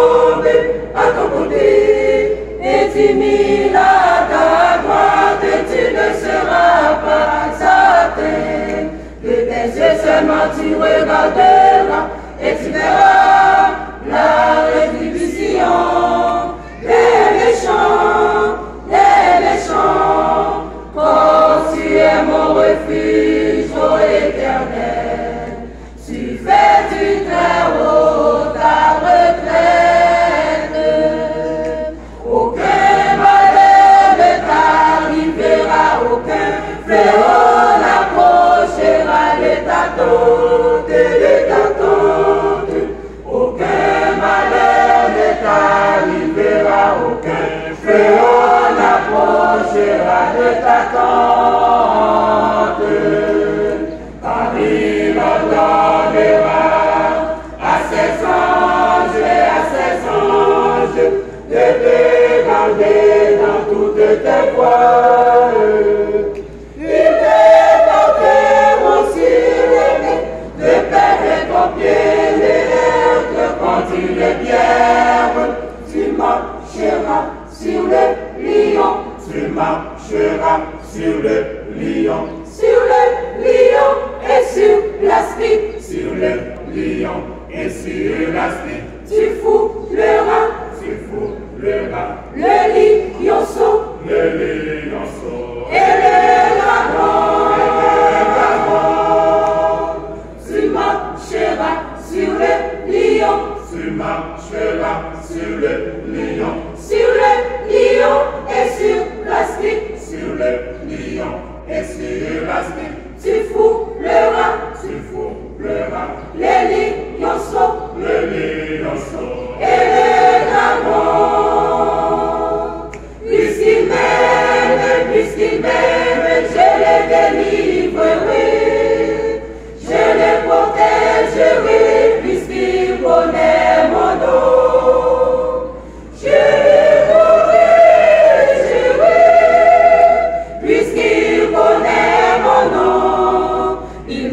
tomber à ton côté, et 10 000 à ta droite, et tu ne seras pas atteint. De tes yeux seulement tu regarderas, et tu verras la rétribution des méchants, quand tu es mon refuge, ô Éternel. Tu fais du Très-Haut ta retraite. Aucun malheur ne t'arrivera, aucun fléau n'approchera de ta tente, Aucun malheur ne t'arrivera, aucun fléau n'approchera de ta tente. Car il ordonnera à ses anges et à ses anges de te garder dans toutes tes voies. Ils te porteront sur les mains, de perdre ton pied l'herbe contre les pierres. Tu marcheras sur le lion, tu marcheras sur le lion, et sur l'aspic, sur le lion et sur l'aspic. Tu fouleras le lionceau, et le dragon. Tu marcheras sur le lion, tu marcheras sur le lion, et sur l'aspic, sur le lion et sur l'aspic. Tu fouleras les lionceaux, et le dragon. Puisqu'il m'aime, je le délivrerai, je le protégerai, puisqu'il connaît mon nom. Je le protégerai, puisqu'il connaît mon nom. Il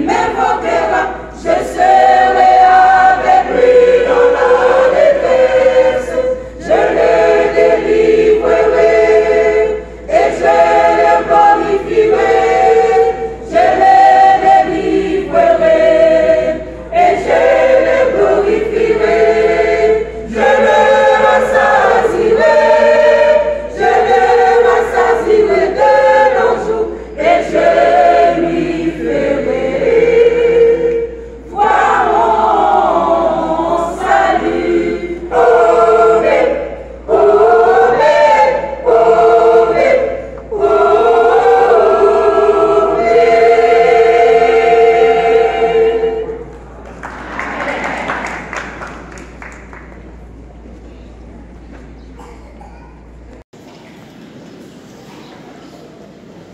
m'invoquera, je serai avec lui dans la détresse. Je le délivrerai et je le glorifierai. Je le délivrerai et je le glorifierai. Je le rassasierai de l'ange et je lui ferai voir mon salut.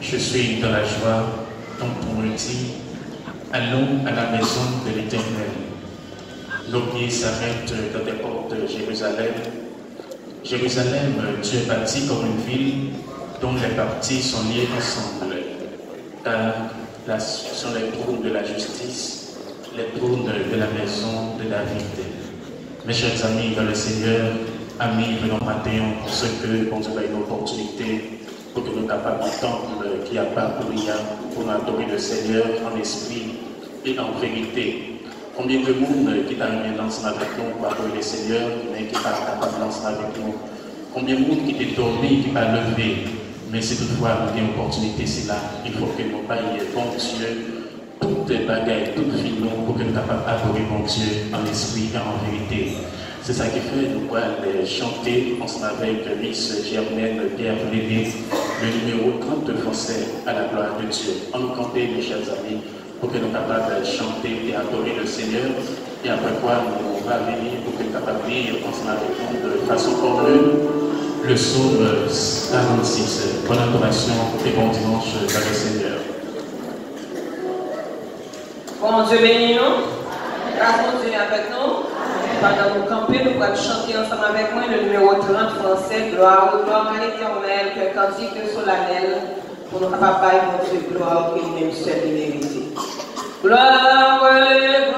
Je suis dans la joie, quand on me dit, allons à la maison de l'Éternel. Nos pieds s'arrêtent dans des portes de Jérusalem. Jérusalem, tu es bâti comme une ville dont les parties sont liées ensemble. Car là sont les trônes de la justice, les trônes de la maison de David. Mes chers amis dans le Seigneur, amis venant matin pour ce que bon Dieu a une opportunité pour que nous capables d'entendre qui a parcouru pour adorer le Seigneur en esprit et en vérité. Combien de monde qui t'a amené ensemble avec nous pour adorer le Seigneur, mais qui n'est pas capable d'ensemble avec nous. Combien de monde qui t'est dormi, qui t'a levé, mais si toutefois nous avons une opportunité, c'est là, il faut que nous payions bon Dieu, toutes les bagailles, toutes les filles, pour que nous capables d'adorer bon Dieu en esprit et en vérité. C'est ça qui fait nous allons chanter ensemble avec Miss Germaine Pierre Léné, le numéro 32 français à la gloire de Dieu. On nous compter, mes chers amis, pour que nous soyons capables de chanter et adorer le Seigneur. Et après quoi, on va venir pour que nous soyons capables de lire ensemble avec nous de façon commune le psaume 46. Bonne adoration et bon dimanche dans le Seigneur. Bon Dieu bénit nous. Grâce à Dieu avec nous. Pendant nous camper, nous allons chanter ensemble avec moi le numéro 30 français, gloire à l'Éternel, que cantique solennel, pour nous capables de mon Dieu, gloire qu'il même seul est mérité. Gloire à l'Éternel.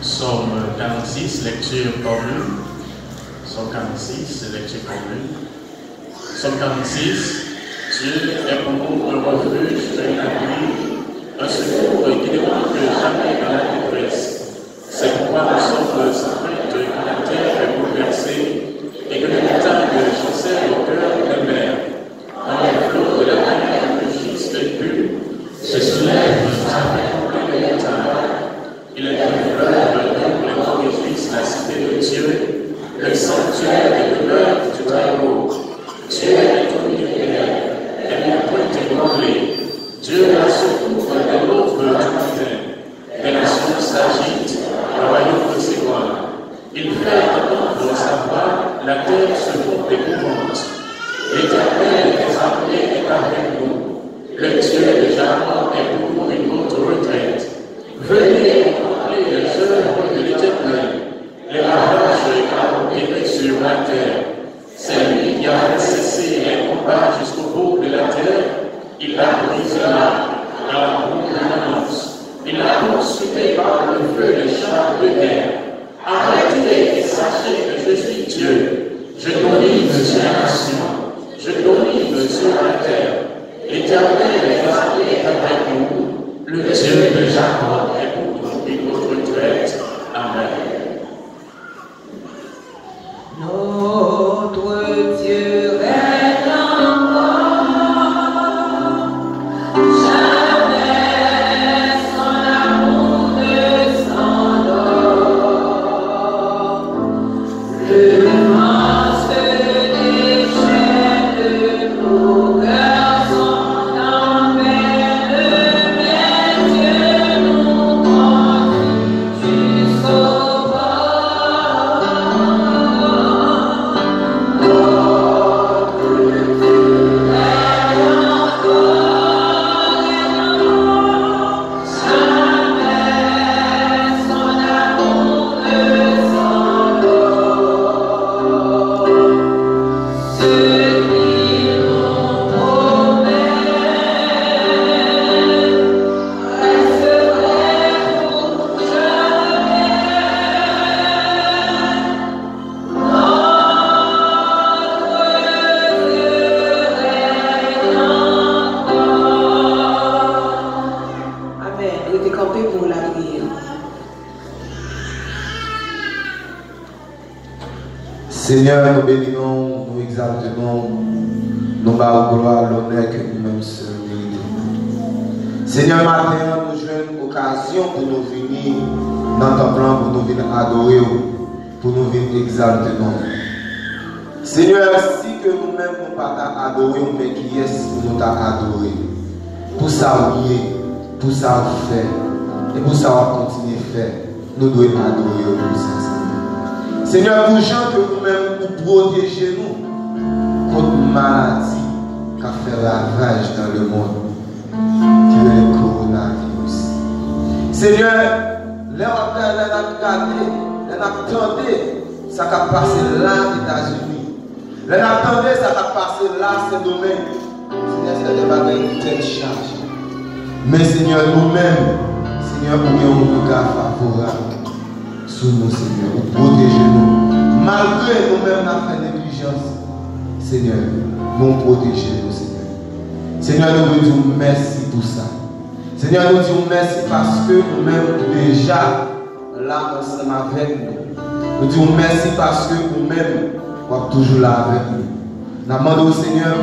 Psaume 46, lecture commune. Psaume 46, lecture commune. Psaume 46, Dieu est pour nous un refuge, un appui, un secours qui ne manque jamais dans la détresse. C'est pourquoi nous sommes sans crainte que la terre est bouleversée et que les montagnes chancellent au cœur de la mer. Dans les flots de la mer, le schiste pur se soulève avec les montagnes. Il est un fleuve dont les gens réjouissent la cité de Dieu, le sanctuaire des demeures du Très-Haut. Dieu est au milieu d'elle, elle n'a point ébranlée. Dieu la secours de l'autre du matin. Les nations s'agitent, le royaume s'égouine. Il fait entendre sa voix, la terre se fond d'épouvante. L'Éternel des armées est avec nous. Le Dieu de Jacob est pour nous une haute retraite. Venez contempler les œuvres de l'Éternel, les ravages qu'il a opérés sur la terre. C'est lui qui a cessé les combats jusqu'au bout de la terre. Il a brisé l'arbre à la ronde de l'annonce. Il a consumé par le feu les chars de guerre. Arrêtez et sachez que je suis Dieu. Je domine sur la nation. Je domine sur la terre. L'Éternel est Seigneur, nous bénissons, nous exaltons, nous bavons gloire, l'honneur que nous-mêmes seuls méritons. Seigneur, matin, nous jouons une occasion pour nous venir dans ton plan, pour nous venir adorer, pour nous venir exalter. Seigneur, si que nous-mêmes nous pas adorer, mais qui est pour nous adorer, pour ça pour ça faire, et pour ça on continue à faire, nous devons adorer pour ça. Seigneur, pour gens que nous-mêmes nous protéger nous contre maladie qui a fait ravage dans le monde, qui est le coronavirus. Seigneur, les hôtels, les attendés, ça a passé là aux États-Unis. Les attendés, ça a passé là ces domaines. Seigneur, c'est des bagages qui te charge. Mais Seigneur, nous-mêmes, Seigneur, nous avons un regard favorable sur nous, Seigneur, pour protéger nous. Malgré nous-mêmes, nous avons fait négligence, Seigneur, nous protéger nous, Seigneur. Seigneur, nous vous disons merci pour ça. Seigneur, nous disons merci parce que nous-mêmes, déjà, là, ensemble avec nous. Nous disons merci parce que nous-mêmes, nous sommes toujours là avec nous. Nous demandons au Seigneur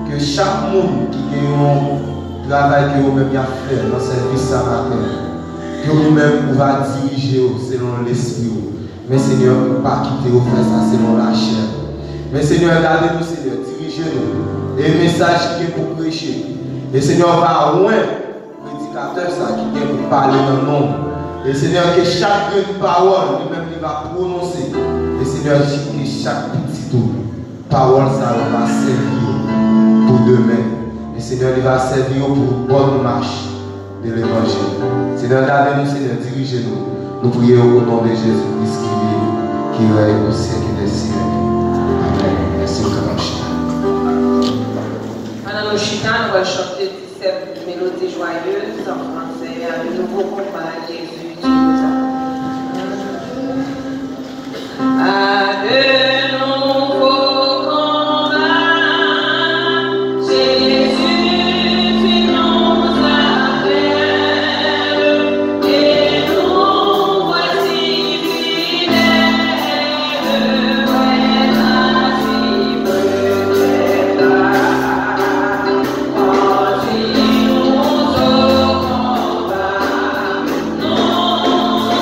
que chaque monde qui est travail que vous-même avez fait dans ce service ce matin, que vous-même vous va diriger selon l'esprit. Mais Seigneur, ne pas quitter vous faire ça selon la chair. Mais Seigneur, regardez-nous, Seigneur, dirigez-nous. Et le message qui est pour prêcher. Et Seigneur, va loin, prédicateur ça qui est pour parler dans le nom. Et Seigneur, que chaque parole, lui-même, il va prononcer. Et Seigneur, que chaque petite parole, ça va servir pour demain. Et Seigneur, il va servir pour une bonne marche de l'évangile. Seigneur, regardez-nous, Seigneur, dirigez-nous. Nous prions au nom de Jésus-Christ qui règne au siècle des siècles. Amen. Merci au Kamachita. Pendant nos chita, nous allons chanter 17 mélodies joyeuses en français avec le nouveau combat Jésus qui nous a. À de nouveaux combats, Jésus qui nous appelle, et nous voici fidèles, ouais, la cible est là. Conduis-nous au combat, nous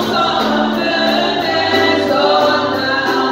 sommes des soldats.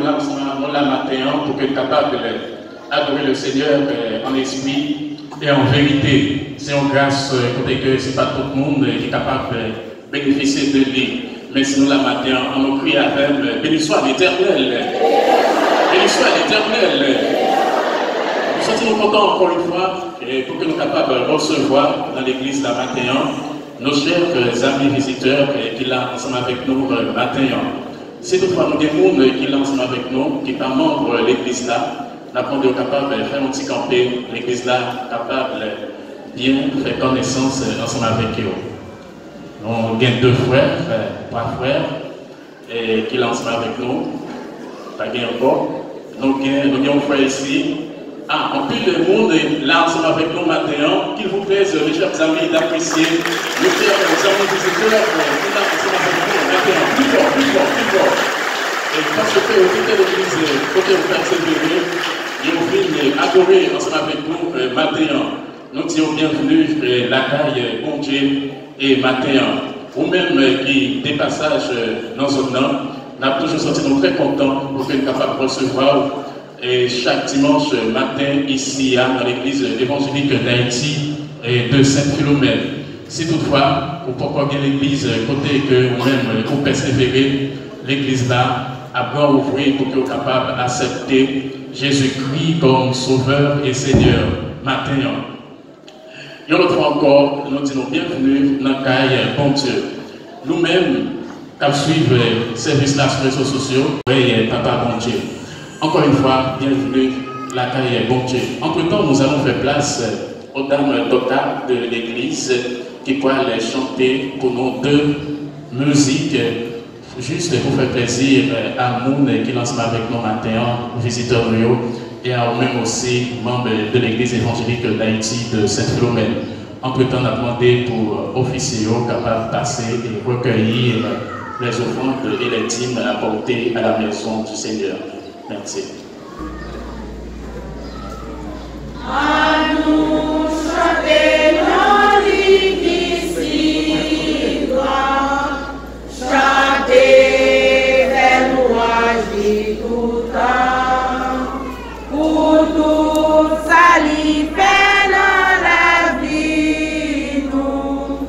là ensemble la matin pour être capable d'adorer le Seigneur en esprit et en vérité. C'est en grâce que ce n'est pas tout le monde qui est capable de bénéficier de lui. Mais sinon la matin, on nous crie avec béni soit l'Éternel. Béni soit l'Éternel. Nous sommes contents encore une fois pour que nous soyons capables de recevoir dans l'église la matin nos chers amis visiteurs qui sont ensemble avec nous matin. Si toutefois nous avons des gens qui sont ensemble avec nous, qui sont membres de l'église là, nous sommes capables de faire un petit campé, l'église là, capable de bien faire connaissance ensemble avec eux. Nous avons 2 frères, 3 frères qui sont ensemble avec nous, pas encore. Nous avons un frère ici. En plus de monde là ensemble avec nous matin, qu'il vous plaise, mes chers amis, d'apprécier nos chers amis visiteurs qui sont ensemble avec nous matin. Plus fort, plus fort, plus fort. Et parce que côté de l'église, côté de persévérer, et vous venez adorer ensemble avec nous matin. Nous disons bienvenue la caille, bon Dieu, et matin. Ou même qui dépassage dans zone nom, nous avons toujours senti nous très contents pour être capables de recevoir. Et chaque dimanche matin ici dans l'église évangélique d'Haïti de Saint-Philomène. Si toutefois, vous pouvez bien l'église côté que vous-même vous persévérez, l'église là a bien ouvert pour que vous soyez capable d'accepter Jésus-Christ comme Sauveur et Seigneur matin. Et une fois encore, nous disons bienvenue dans le caille bon Dieu. Nous-mêmes, qui suivons le service sur les réseaux sociaux, et Papa bon Dieu. Encore une fois, bienvenue, la caille bon Dieu. Entre-temps, nous allons faire place aux dames d'octave de l'église qui pourraient chanter pour nous 2 musiques, juste pour faire plaisir à nous qui lancent avec nous matin, visiteurs Rio, et à nous-mêmes aussi, membres de l'église évangélique d'Haïti de Saint-Philomène. Entre-temps, on a demandé pour officiers capables de passer et recueillir les offrandes et les dîmes apportées à la maison du Seigneur. Merci. À nous chanter dans l'ici, chanter vers nous agir tout le temps, pour tout salir dans la vie, nous,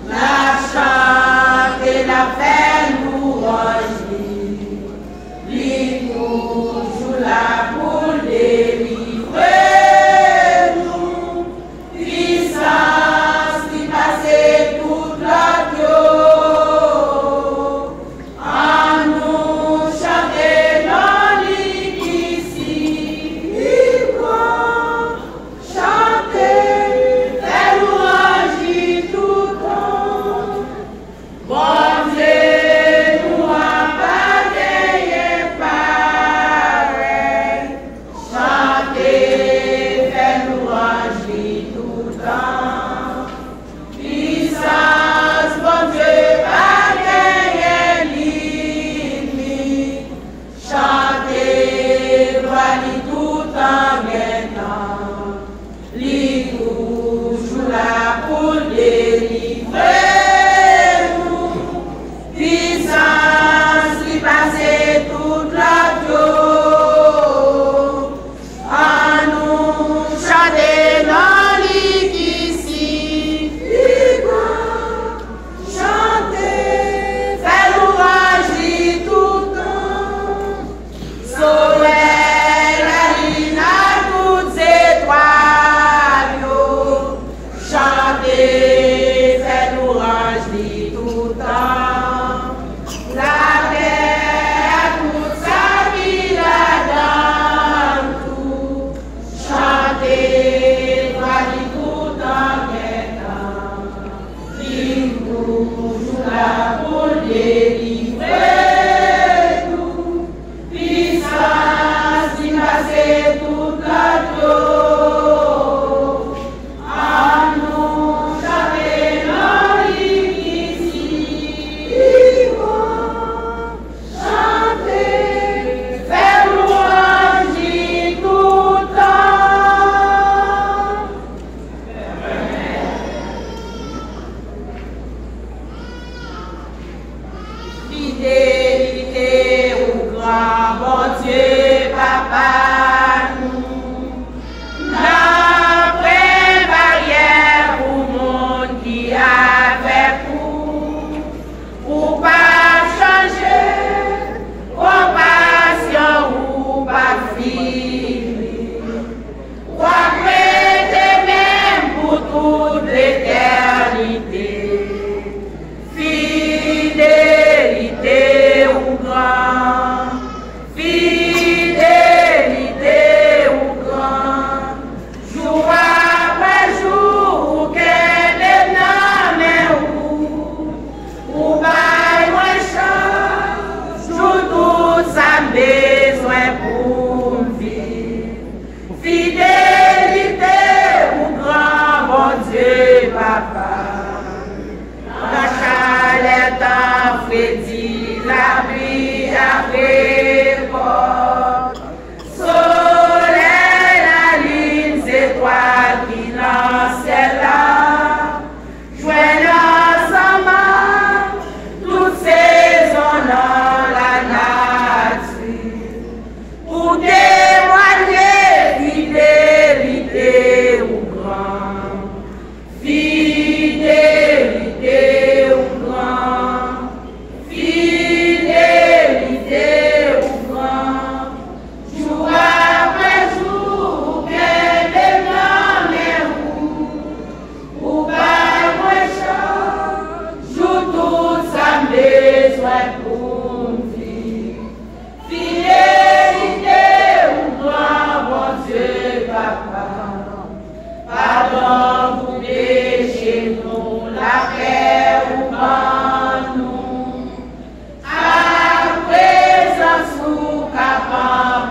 la chanter, la faire nous agir. La pour délivrer nous, puissance qui passe toute la Dieu, à nous chanter dans l'île.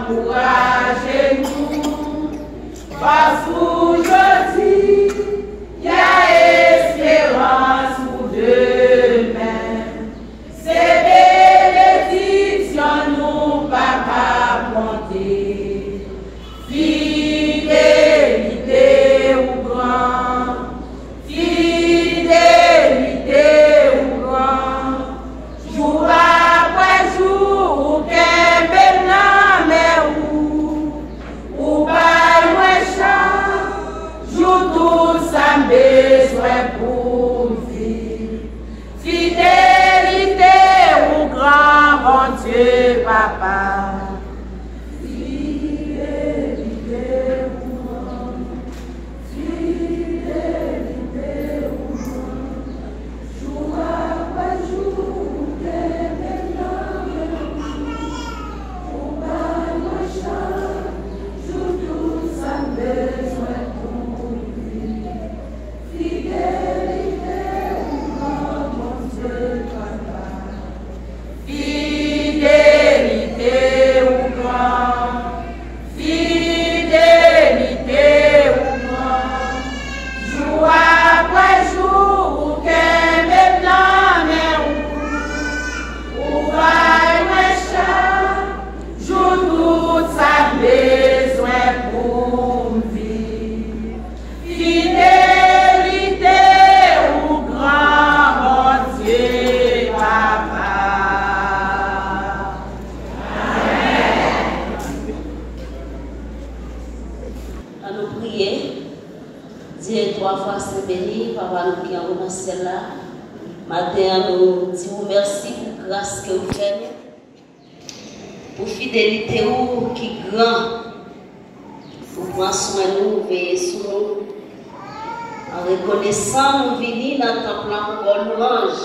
encouragez-nous, parce qu'aujourd'hui, il y a espérance pour demain. C'est bénédiction, nous, papa, monter. Fidélité ou grand, fidélité ou grand, jour après jour, ou qu'un bénin, mais ou pas loin chat, jour tout ça besoin pour vivre. Fidélité ou grand, mon Dieu, papa. Matin, nous disons merci pour la grâce que vous faites, pour la fidélité qui est grande, pour prendre soin de nous, veiller sur nous, en reconnaissant nous venir dans le temple pour louange,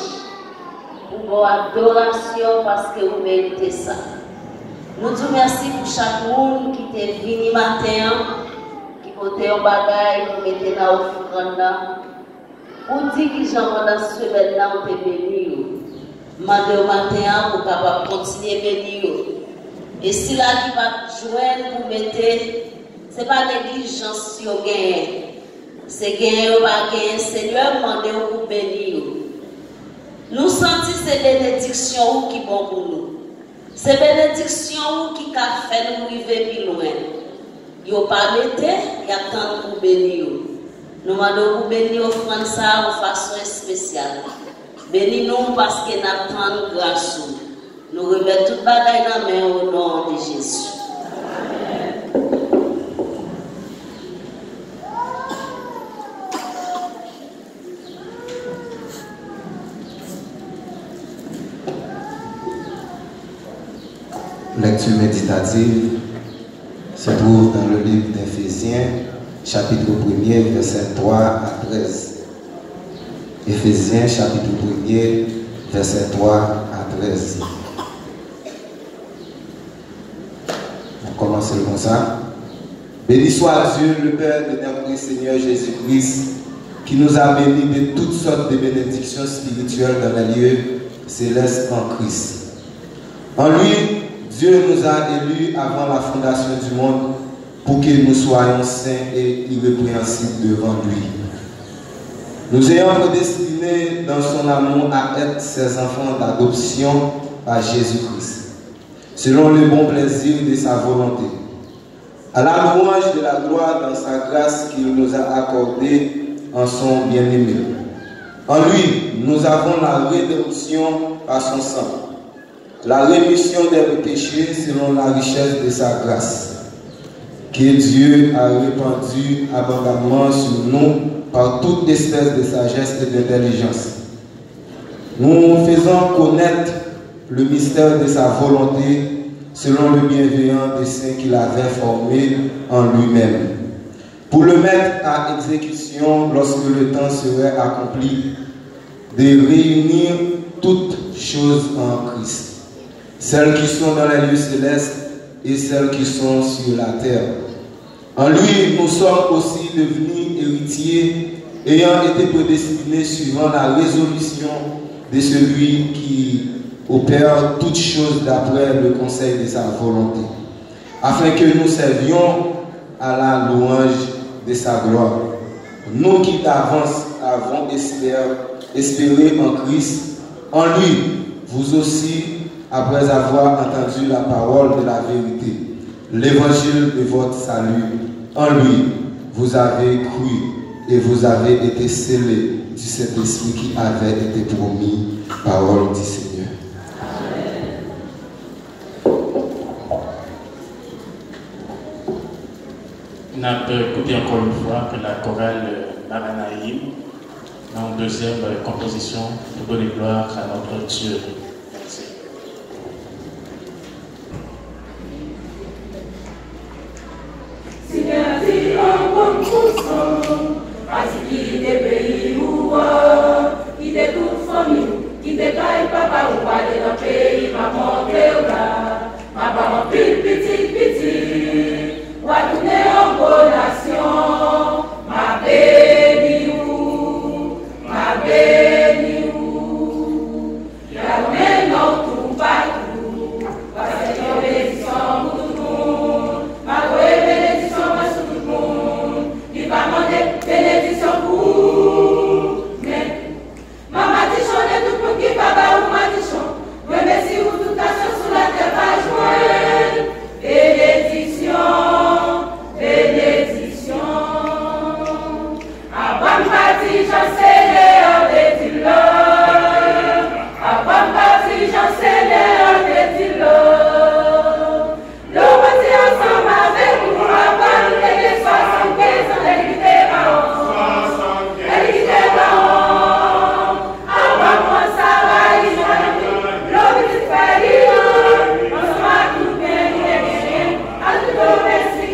pour vos adoration parce que vous méritez ça. Nous disons merci pour chaque monde qui est venu matin, qui portait un bagage, qui mettait dans l'offrande. Pour dire que j'en dans ce semaine-là, on te béni. Mandez au matin pour capable continuer à bénir. Et si là qui va joindre pour mettre, ce n'est pas négligence si on gagne. C'est gagner ou pas gagner. Seigneur, mandez pour bénir. Nous sentons ces bénédictions qui sont bon pour nous. Ces bénédictions qui ont fait nous arriver plus loin. Ils n'ont pas mis, ils attendent pour bénir. Nous demandons pour bénir offrande ça de façon spéciale. Bénis-nous parce que nous attendons grâce. Nous remettons toute bagaille dans la main au nom de Jésus. Lecture méditative se trouve dans le livre d'Éphésiens, chapitre 1er, verset 3 à 13. Éphésiens, chapitre 1er, verset 3 à 13. On commence comme ça. Béni soit Dieu, le Père de notre Seigneur Jésus-Christ, qui nous a bénis de toutes sortes de bénédictions spirituelles dans les lieux célestes en Christ. En lui, Dieu nous a élus avant la fondation du monde pour que nous soyons saints et irrépréhensibles devant lui. Nous ayons prédestinés dans son amour à être ses enfants d'adoption par Jésus-Christ, selon le bon plaisir de sa volonté, à la louange de la gloire dans sa grâce qu'il nous a accordée en son bien-aimé. En lui, nous avons la rédemption par son sang, la rémission des péchés selon la richesse de sa grâce, que Dieu a répandu abondamment sur nous par toute espèce de sagesse et d'intelligence. Nous faisons connaître le mystère de sa volonté selon le bienveillant dessein qu'il avait formé en lui-même, pour le mettre à exécution lorsque le temps serait accompli, de réunir toutes choses en Christ, celles qui sont dans les lieux célestes et celles qui sont sur la terre. En lui, nous sommes aussi devenus héritiers, ayant été prédestinés suivant la résolution de celui qui opère toutes choses d'après le conseil de sa volonté, afin que nous servions à la louange de sa gloire. Nous qui d'avance avons espéré en Christ, en lui, vous aussi, après avoir entendu la parole de la vérité, l'évangile de votre salut, en lui, vous avez cru et vous avez été scellés du Saint-Esprit qui avait été promis, parole du Seigneur. On a écouté encore une fois que la chorale Maranaïm, en deuxième composition, pour donner gloire à notre Dieu. Merci. Seigneur, dis en bonne conscience, parce qu'il est pays ou qui est toute famille, qui détaille papa ou pas de notre pays, maman, ma maman, petit. Wa tourner en nation, ma béni ou, la maintenant tout partout, va Seigneur bénédiction pour tout le monde, ma bénédiction pour tout le monde, il va demander bénédiction pour, mais, maman dit chonner tout le monde qui va bas ou ma dit chon, oui merci pour toute nation sur la terre va jouer, bénédiction. Bénédiction. Abam parti, j'en sais les ordres Abam parti, j'en sais les ordres Le voici ensemble avec nous. Abam les 75 ans, elle quittait par elle quittait par Abam moi ça va, il le petit frère, on se va tout bien, à tout le merci.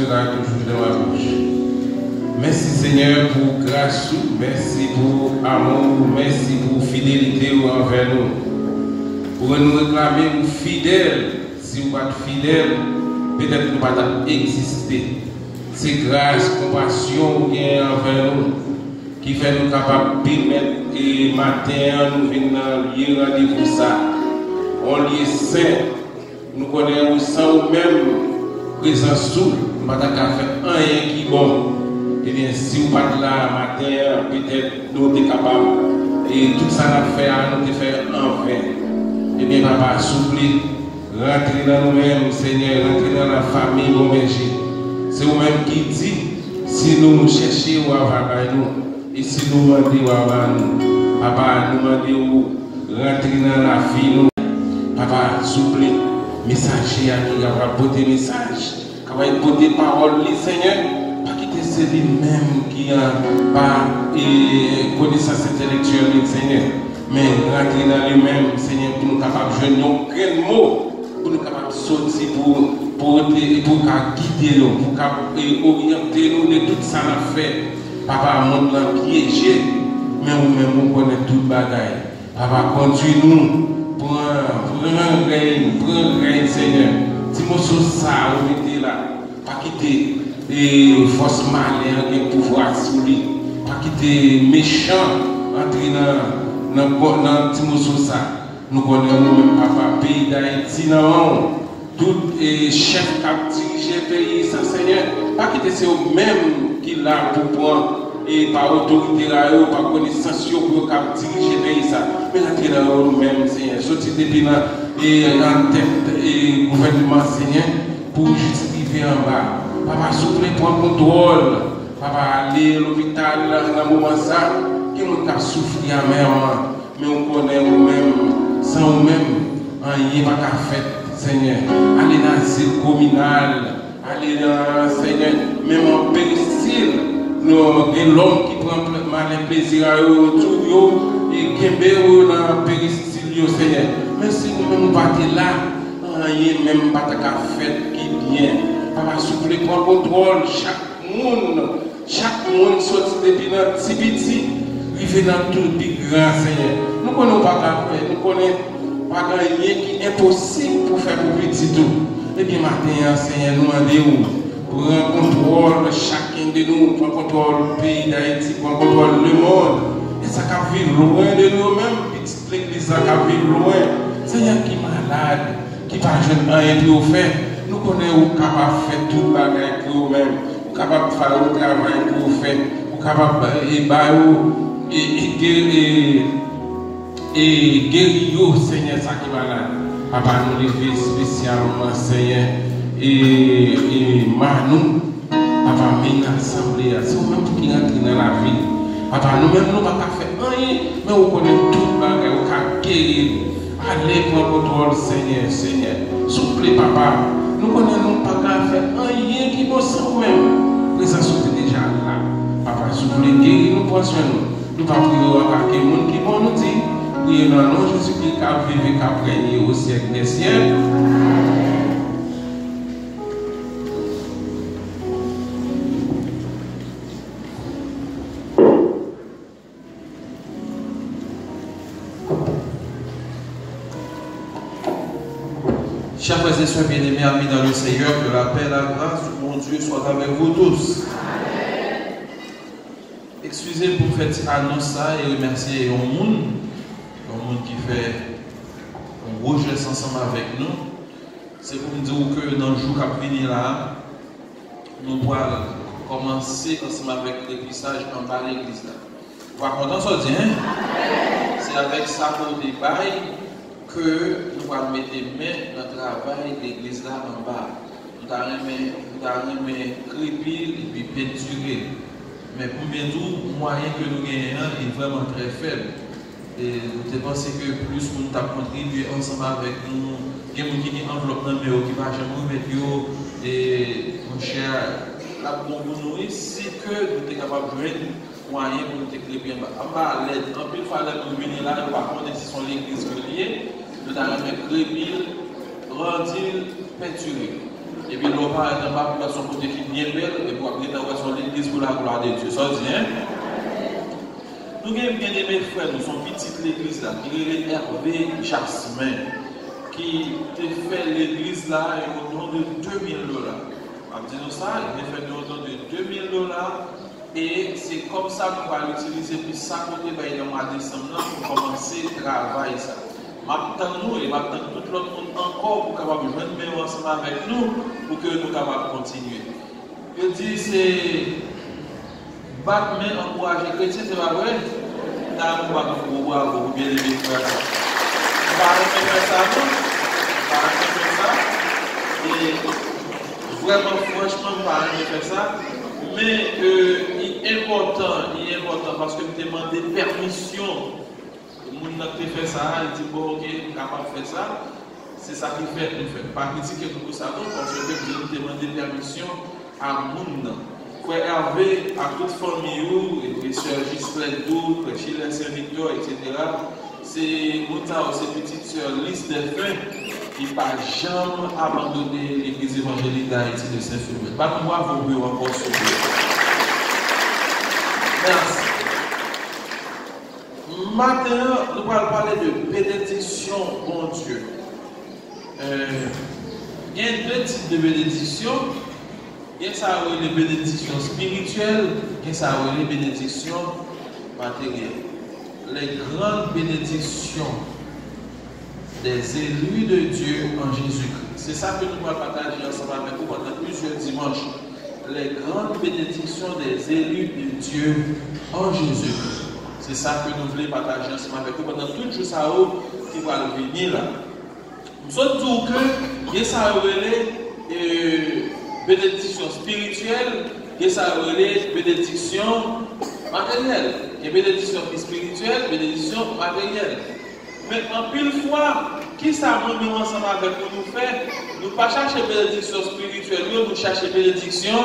sera toujours dans ma bouche. Merci Seigneur pour grâce, merci pour amour, merci pour fidélité envers nous. Pour nous réclamer fidèles, si vous n'êtes pas fidèles, peut-être que nous ne pouvons pas exister. C'est grâce, compassion envers nous qui fait nous capables de permettre et matin nous venons lier rendez-vous ça. On lié saint, nous connaissons sans même présence sous, nous ne pouvons pas faire rien qui est bon. Et bien si vous n'êtes pas là matin, peut-être nous sommes capables et tout ça nous fait nous faire en vain. Et bien papa, souple, rentrez dans nous-mêmes, Seigneur, rentrez dans la famille, mon berger. C'est vous-même qui dit, si nous cherchons ou avoir nous, et si nous demandons ou avoir nous, papa, nous demandons rentrer dans la vie, nous. Papa, souple, messager qui va porter message, qui va porter parole, Seigneur, pas quitter c'est lui-même qui a pas connaissance intellectuelle, Seigneur, mais rentrer dans lui-même, Seigneur, pour nous capables de jouer nos grands mots, pour nous capables de sortir pour guider nous, pour orienter nous de tout ça qu'on fait. Papa, monde l'a piégé, mais nous-mêmes, nous connaissons toute bagaille. Papa, conduis-nous. Prends un règne, Seigneur. Si nous sommes ça, vous mettez là. Pas quitter les forces malines qui ont pouvoir sur lui. Pas quitter les méchants entrer dans Timothy ça. Nous connaissons nous-mêmes, papa, pays d'Haïti, tout chef qui a dirigé le pays, ça, Seigneur. Pas quitter c'est eux-mêmes qui là pour prendre. Et par autorité, par connaissance, pour diriger le pays. Mais rentrer dans nous-mêmes, Seigneur. Sortir depuis en tête et gouvernement, Seigneur, pour justifier en bas. Papa, souple, prendre contrôle. Papa, aller à l'hôpital dans le moment ça, qui nous a souffert amèrement. Mais on connaît nous-mêmes, sans nous-mêmes, rien pas qu'à faire, Seigneur. Aller dans l'asile communal, aller dans, Seigneur, même en péristyle. Nous avons l'homme qui prend mal plaisir à eux, et qui est dans le péristyle, Seigneur. Mais si nous ne partons là, rien même pas de fait qui vient. Papa, souple, prend contrôle, chaque monde sorti depuis notre petit petit, arrive dans tout le plus grand, Seigneur. Nous ne connaissons pas faire, nous ne connaissons pas rien qui est impossible pour faire pour petit tout. Et bien, maintenant, Seigneur, nous demandons. Prends contrôle chacun de nous, prends contrôle le pays d'Haïti, prends contrôle le monde. Et ça qui vit loin de nous-mêmes, petite l'église qui vit loin. Seigneur qui est malade, qui n'a pas rien pour faire. Nous connaissons capable de faire tout le bagage pour nous-mêmes. Nous sommes capables de faire le travail pour nous faire. Nous sommes capables de guérir, Seigneur, ça qui est malade. Papa, nous levons spécialement, Seigneur. Et Manou, papa, mais l'assemblée, c'est vous-même qui rentrez dans la vie. Papa, nous-mêmes, nous ne pouvons pas faire rien, mais on connaît tout le bagage, on peut guérir. Allez, prendre contrôle, Seigneur, Seigneur. Souple, papa, nous connaissons pas qu'à faire rien qui va sans nous-mêmes. Présence est déjà là. Papa, souple, guérir, nous prenons soin de nous. Nous ne pouvons pas prier à quelqu'un qui va nous dire, priez dans le nom de Jésus-Christ, qui a vécu, qui a régné au siècle des siècles. Chers frères et sœurs bien-aimés, amis dans le Seigneur, que la paix et la grâce de mon Dieu soient avec vous tous. Amen. Excusez pour faire cette annonce et remercier un monde qui fait un gros geste ensemble avec nous. C'est pour nous dire que dans le jour qui vient là, nous allons commencer ensemble avec l'églissage en bas de l'église. Vous êtes content de dire, hein? C'est avec ça qu'on débaille que nous allons mettre les mains dans le travail de l'église là en bas. Nous allons mettre crépir et puis peinturer. Mais pour bien tout, le moyen que nous gagnons est vraiment très faible. Et je pense que plus nous avons contribué ensemble avec nous, il y a des gens qui enveloppent dans le qui va jamais mettre et mon cher, la bonne nous c'est que nous sommes capables de jouer moyen pour nous crépir en bas. En l'aide, en plus, il faut venir là, nous ne pouvons pas si sont l'église reliée. Nous allons mettre crépir, rendir, peinturer. et puis l'on va être en bas pour son côté qui est bien belle, et pour après dans l'église pour la gloire de Dieu. Ça dit, hein? Nous avons bien aimé frères, nous sommes petites l'église là, qui est Hervé Jasmin, qui a fait l'église là au nom de $2000. On dit nous ça, il a fait au nom de $2000. Et c'est comme ça qu'on va l'utiliser, puis ça côté dans le mois de décembre pour commencer à travailler ça. Maintenant nous et maintenant tout le monde encore pour capable joindre même ensemble avec nous pour que nous capables continuer. Je dis c'est battre main encourager chrétien, c'est pas vrai? Là nous va vous bien aimer faire ça. On va arrêter faire ça nous. On va arrêter faire ça. Et vraiment franchement on va arrêter faire ça. Mais il est important parce que vous demandez permission. Le monde qui fait ça, il dit bon, ok, je suis capable de faire ça. C'est ça qui fait, nous fait. Pas critiquer nous pour ça, parce que vous demandez permission à monde. Frère Hervé, à toute famille, et sœur Gislaine Doux, frère Chile Saint-Victor, etc. C'est Mouta, c'est petite sœur Lys Delphin qui n'a jamais abandonné l'église évangélique d'Haïti de Saint-Philbert. Pas pour moi, vous pouvez encore soulever. Merci. Maintenant, nous allons parler de bénédiction, bon Dieu. Il y a deux types de bénédictions. Il y a ça les bénédictions spirituelles, il y a ça les bénédictions matérielles. Les grandes bénédictions des élus de Dieu en Jésus-Christ. C'est ça que nous allons partager ensemble avec vous pendant plusieurs dimanches. Les grandes bénédictions des élus de Dieu en Jésus-Christ. C'est ça que nous voulons partager ensemble avec vous pendant tout le jour qui va venir là. Nous sommes tous que il y a ça les bénédictions spirituelles, il y a ça les bénédictions matérielles. Il y a bénédiction spirituelle, bénédiction matérielle. Mais en pile fois, qui ça nous ensemble avec nous faire? Nous ne pas chercher bénédiction spirituelle, nous cherchons bénédiction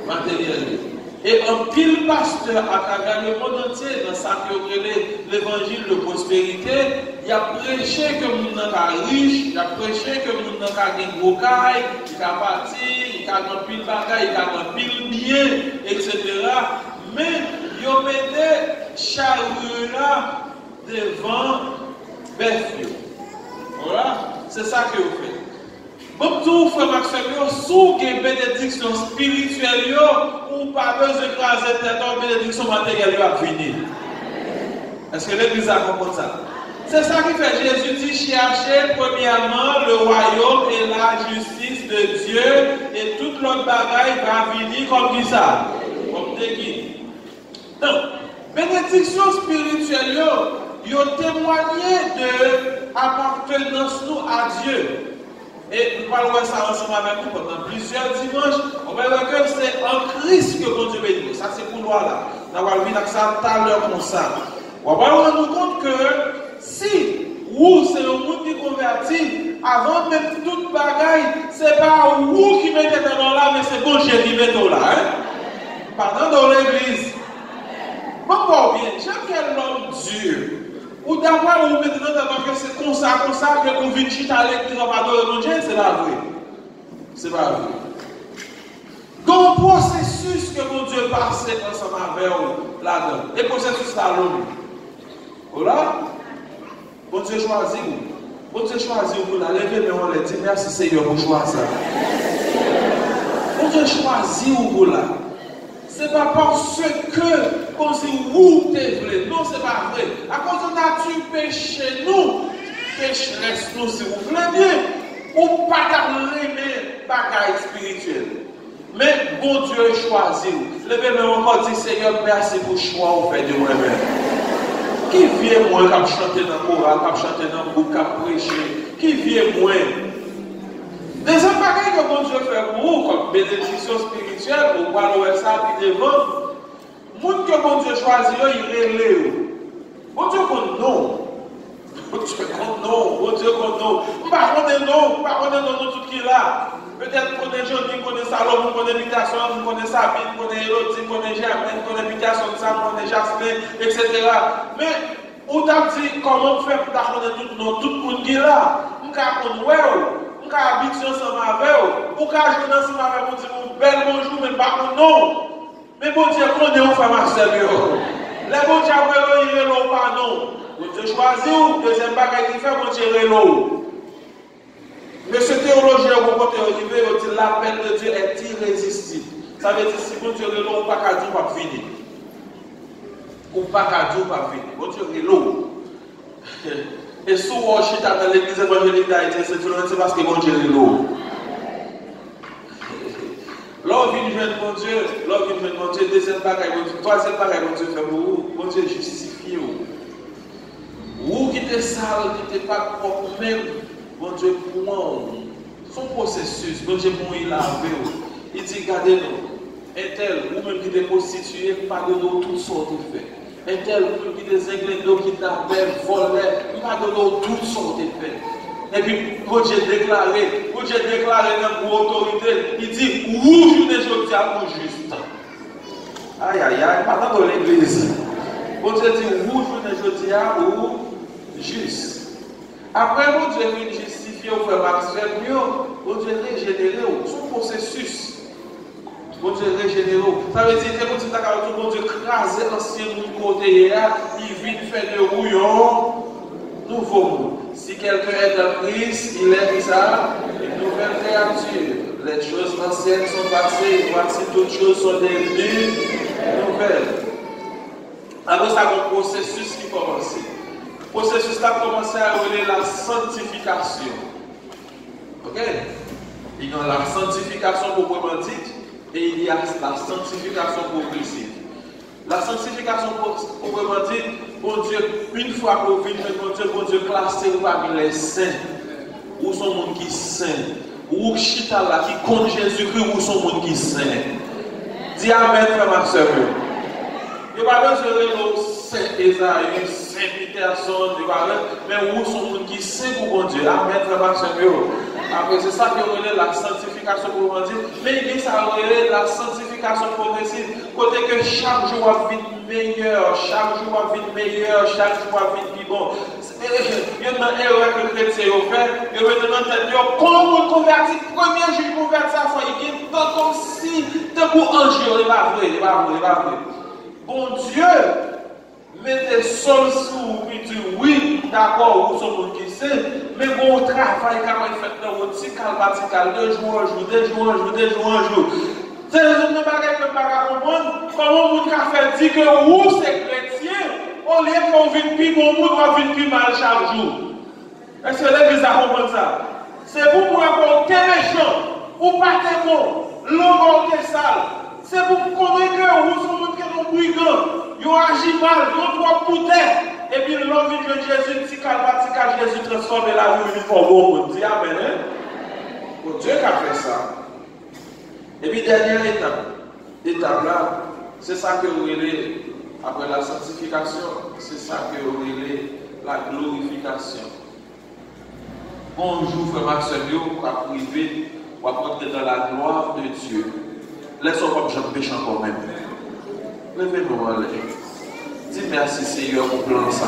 matérielle. Et un pile pasteur à travers le monde entier, dans sa théorie, l'évangile de prospérité, il a prêché que nous sommes riches, il a prêché que nous sommes des gros cailles, il a parti, il a un pile bagaille, il a un pile bien, etc. Mais il a mis charrue là devant bœuf. Voilà, c'est ça que vous faites. Bon, tout frère Maxime, si vous avez une bénédiction spirituelle, ou pas besoin d'écraser tête, bénédiction matérielle à venir. Est-ce que l'Église a compris ça? C'est ça qui fait Jésus dit chercher premièrement le royaume et la justice de Dieu, et toute l'autre bagaille va venir comme ça. Comme des guides. Donc, bénédiction spirituelle, ils ont témoigné de appartenance nous à Dieu. Et nous parlons ça ensemble avec nous pendant plusieurs dimanches. On va voir que c'est en Christ que bon Dieu bénit. Ça, c'est pour nous là. On va voir ça tout à l'heure comme ça. On va rendre compte que si vous, c'est le monde qui convertit, avant même toute bagaille, c'est pas vous qui mettez dans là, mais c'est bon Dieu qui met dans là. Pardon, dans l'église. Bon, bien, j'aime quel homme dur. Ou d'avoir vous mettez dans que c'est comme ça que vous venez chiter à l'église en pardon de Dieu, c'est pas vrai. C'est pas vrai. Dans le processus que mon Dieu passe ensemble avec vous là-dedans, et processus là-dedans. Voilà. Bon Dieu choisit vous. Bon Dieu choisit vous là. Levez les mains, dit merci Seigneur pour choisir. Bon Dieu choisit vous là. Ce n'est pas parce que, comme si vous voulez. Non, ce n'est pas vrai. À cause de la nature péché, nous, pécheresse nous, si vous voulez bien, ou pas d'aimer bagaille spirituelle. Mais bon Dieu choisit vous. Levez-moi encore, dit Seigneur, merci pour le choix au fait de moi-même. Qui vient moi, qui chanter dans le choral, qui chanter dans le groupe, qui prêcher? Qui vient moi? Deuxième bagaille que bon Dieu fait pour vous, comme bénédiction spirituelle, ou parler ça, puis devant, monde que bon Dieu choisit, il relève. Bon Dieu compte non. Bon Dieu compte non. Bon Dieu compte non. Pas non, tout qui est là. Peut-être qu'on est Johnny, qu'on est Salomon, qu'on est Mutation, qu'on est Sabine, qu'on est Elodie, qu'on est Germaine, qu'on est Mutation, qu'on est Jasmine, etc. Mais, on t'a dit comment faire pour connaître tout le monde qui est là. On t'a dit, ouais, on a habité ensemble avec eux, ou quand je suis ensemble avec vous, on dit bel bonjour, mais pas mon nom. Mais bon Dieu, qu'on est au frère Marcel, les bon Dieu, il est là, pardon. Bon Dieu choisit ou, deuxième bagage qui fait, bon Dieu, il est là. Mais ce théologien, au côté arrivé, il dit l'appel de Dieu est irrésistible. Ça veut dire si bon Dieu est là, on ne peut pas dire pas finir. Ou pas dire pas finir. Bon Dieu est là. Et souvent, je suis dans l'église évangélique d'Haïti, c'est parce que bon Dieu est là. L'homme vient de mon Dieu, l'homme vient de mon Dieu, deuxième bagaille, troisième bagaille, mon Dieu fait pour vous, mon Dieu justifie vous. Vous qui êtes sale, qui n'êtes pas propre même, mon Dieu pour moi, son processus, mon Dieu pour il laver vous. Il dit, regardez-nous, un tel, vous même qui êtes prostitué, pardonnez-nous toutes sortes de faits. Un tel, vous même qui êtes inglés, qui t'appellent, volés, pardonnez-nous toutes sortes de faits. Et puis, quand j'ai déclaré dans mon autorité, il dit, où je ne suis pas juste. Aïe, aïe, aïe, pas dans l'église. Quand Dieu dit, où je ne suis pas juste. Après, quand Dieu vient justifier au frère Maxwell, quand Dieu régénéré son processus. Quand Dieu régénéré. Ça veut dire que quand tu as tout Dieu crasé l'ancien côté, il vient faire de rouillon nouveau monde. Si quelqu'un est dans Christ, il est ça, une nouvelle créature. Les choses anciennes sont passées, voici toutes choses sont devenues nouvelles. Alors ça, un processus qui commence. Le processus a commencé à relier la sanctification. Ok? Il y a la sanctification proprement dite et il y a la sanctification progressive. La sanctification proprement dite, bon Dieu, une fois qu'on vit, bon Dieu, classé parmi les saints, où sont les gens qui sont saints, ou chita là qui compte Jésus-Christ, où sont les gens qui sont saints. Dis Amen, frère ma soeur. Il n'y a pas besoin de Saint Esaïe, Saint Peterson, mais où sont les gens qui sont saints pour bon Dieu. Amen, frère ma soeur. Après, c'est ça qui relève la sanctification pour dire. Mais il dit ça relève la sanctification progressive. Côté que chaque jour va vite meilleur, chaque jour va vite meilleur, chaque jour va vite plus bon. Il y a une erreur que les chrétiens ont fait. Il y a maintenant tête comment on convertit, premier jour converti à foi, il est comme si, de pour un jour, il va vrai, il va vrai. Bon Dieu, mettez seul sous, puis dit oui, d'accord, vous sommes qui c'est, mais bon travail quand même fait dans votre cycle, 2 jours un jour. C'est le genre de bagage que je ne comprendre. Comment vous avez dit que vous, c'est chrétien, au lieu qu'on vienne plus bon, vous doit venir plus mal chaque jour. Est-ce que l'église a compris ça? C'est pour moi qu'on est méchant, ou pas de bon, l'homme est sale. C'est pour vous connaître que vous sommes brigand, vous agissez mal, vous trois poutets. Et puis l'homme vient de Jésus, petit calme, Jésus transforme la vie une fois bon, on dit Amen. Bon Dieu qui a fait ça. Et puis dernière étape là, c'est ça que vous voulez, après la sanctification, c'est ça que vous voulez, la glorification. Bonjour frère Maxwell, vous pouvez priver, vous pouvez dans la gloire de Dieu. Laissons comme je pêche encore même. Levez-nous en l'air. Dis merci Seigneur pour plan ça.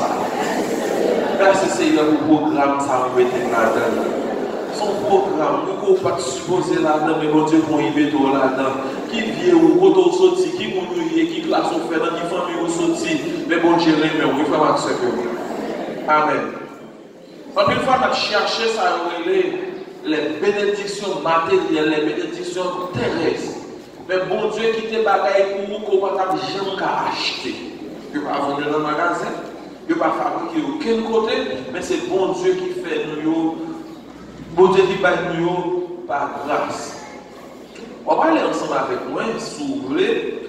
Merci Seigneur pour le programme ça vous mettez là-dedans. Son programme, nous ne pouvons pas supposer là-dedans, mais mon Dieu pour y mettre là-dedans. Qui vient ou quand sorti, qui mouille, qui classe au fait, qui famille ou sorti. Mais bon Dieu l'aime, oui, il faut accepter. Amen. En une fois, on a cherché ça, les bénédictions matérielles, les bénédictions terrestres. Mais bon Dieu qui te bagaille pour vous qu'on va jamais acheter. Il ne va pas vendre dans le magasin, il ne va pas fabriquer aucun côté, mais c'est bon Dieu qui fait nous, bon Dieu qui bat nous par grâce. On va aller ensemble avec moi, si vous voulez,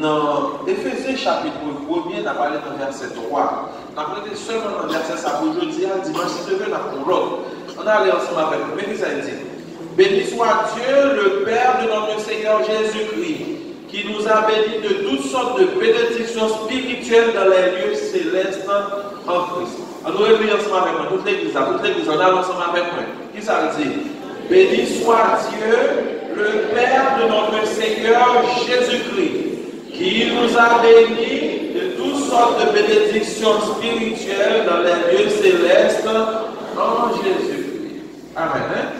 dans Éphésiens chapitre 1er, on a parlé dans verset 3. On a parlé seulement dans verset 5 aujourd'hui, dimanche, si tu veux, on l'autre. On va aller ensemble avec moi, mais ça dit. Béni soit Dieu, le Père de notre Seigneur Jésus-Christ, qui nous a bénis de toutes sortes de bénédictions spirituelles dans les lieux célestes en Christ. On doit lire ensemble avec moi, toute l'église, on a ensemble avec moi. Qui ça dit? Béni soit Dieu, le Père de notre Seigneur Jésus-Christ, qui nous a bénis de toutes sortes de bénédictions spirituelles dans les lieux célestes en Jésus-Christ. Amen.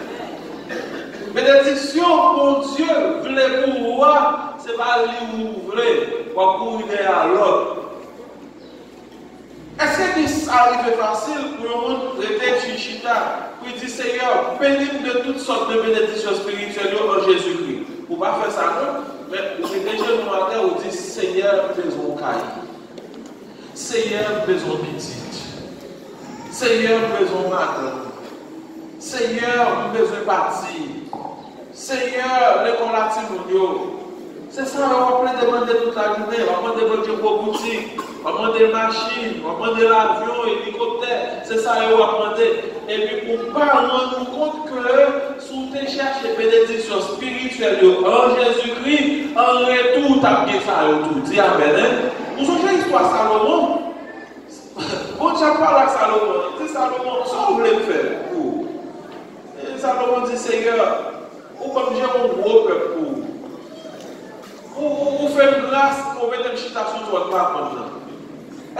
Bénédiction, mon Dieu, voulez pour moi, c'est pas lui où vous voulez, pour courir à l'autre. Est-ce que ça arrive facile pour le monde de chichita, pour dire Seigneur, bénis de toutes sortes de bénédictions spirituelles en Jésus-Christ? Pour ne pas faire ça, non? Mais c'est déjà le matin où dit Seigneur, besoin de caille. Seigneur, besoin de petite. Seigneur, besoin de madame. Seigneur, besoin de partir. Seigneur, les collatifs, c'est ça, on va demander toute la journée, on va demander pour boutique, on va demander machines, on va demander l'avion, hélicoptère, c'est ça, on va demander. Et puis pour ne pas rendre compte que si tu cherches les bénédictions spirituelles en Jésus-Christ, en retour, tu as bien ça, tout. Dis amen. Vous savez l'histoire Salomon? Bon, tu as parlé à Salomon, il dit Salomon, ça vous voulez faire pour. Et Salomon dit Seigneur, ou comme j'ai un gros peuple pour. Ou faire grâce pour mettre une citation sur votre part.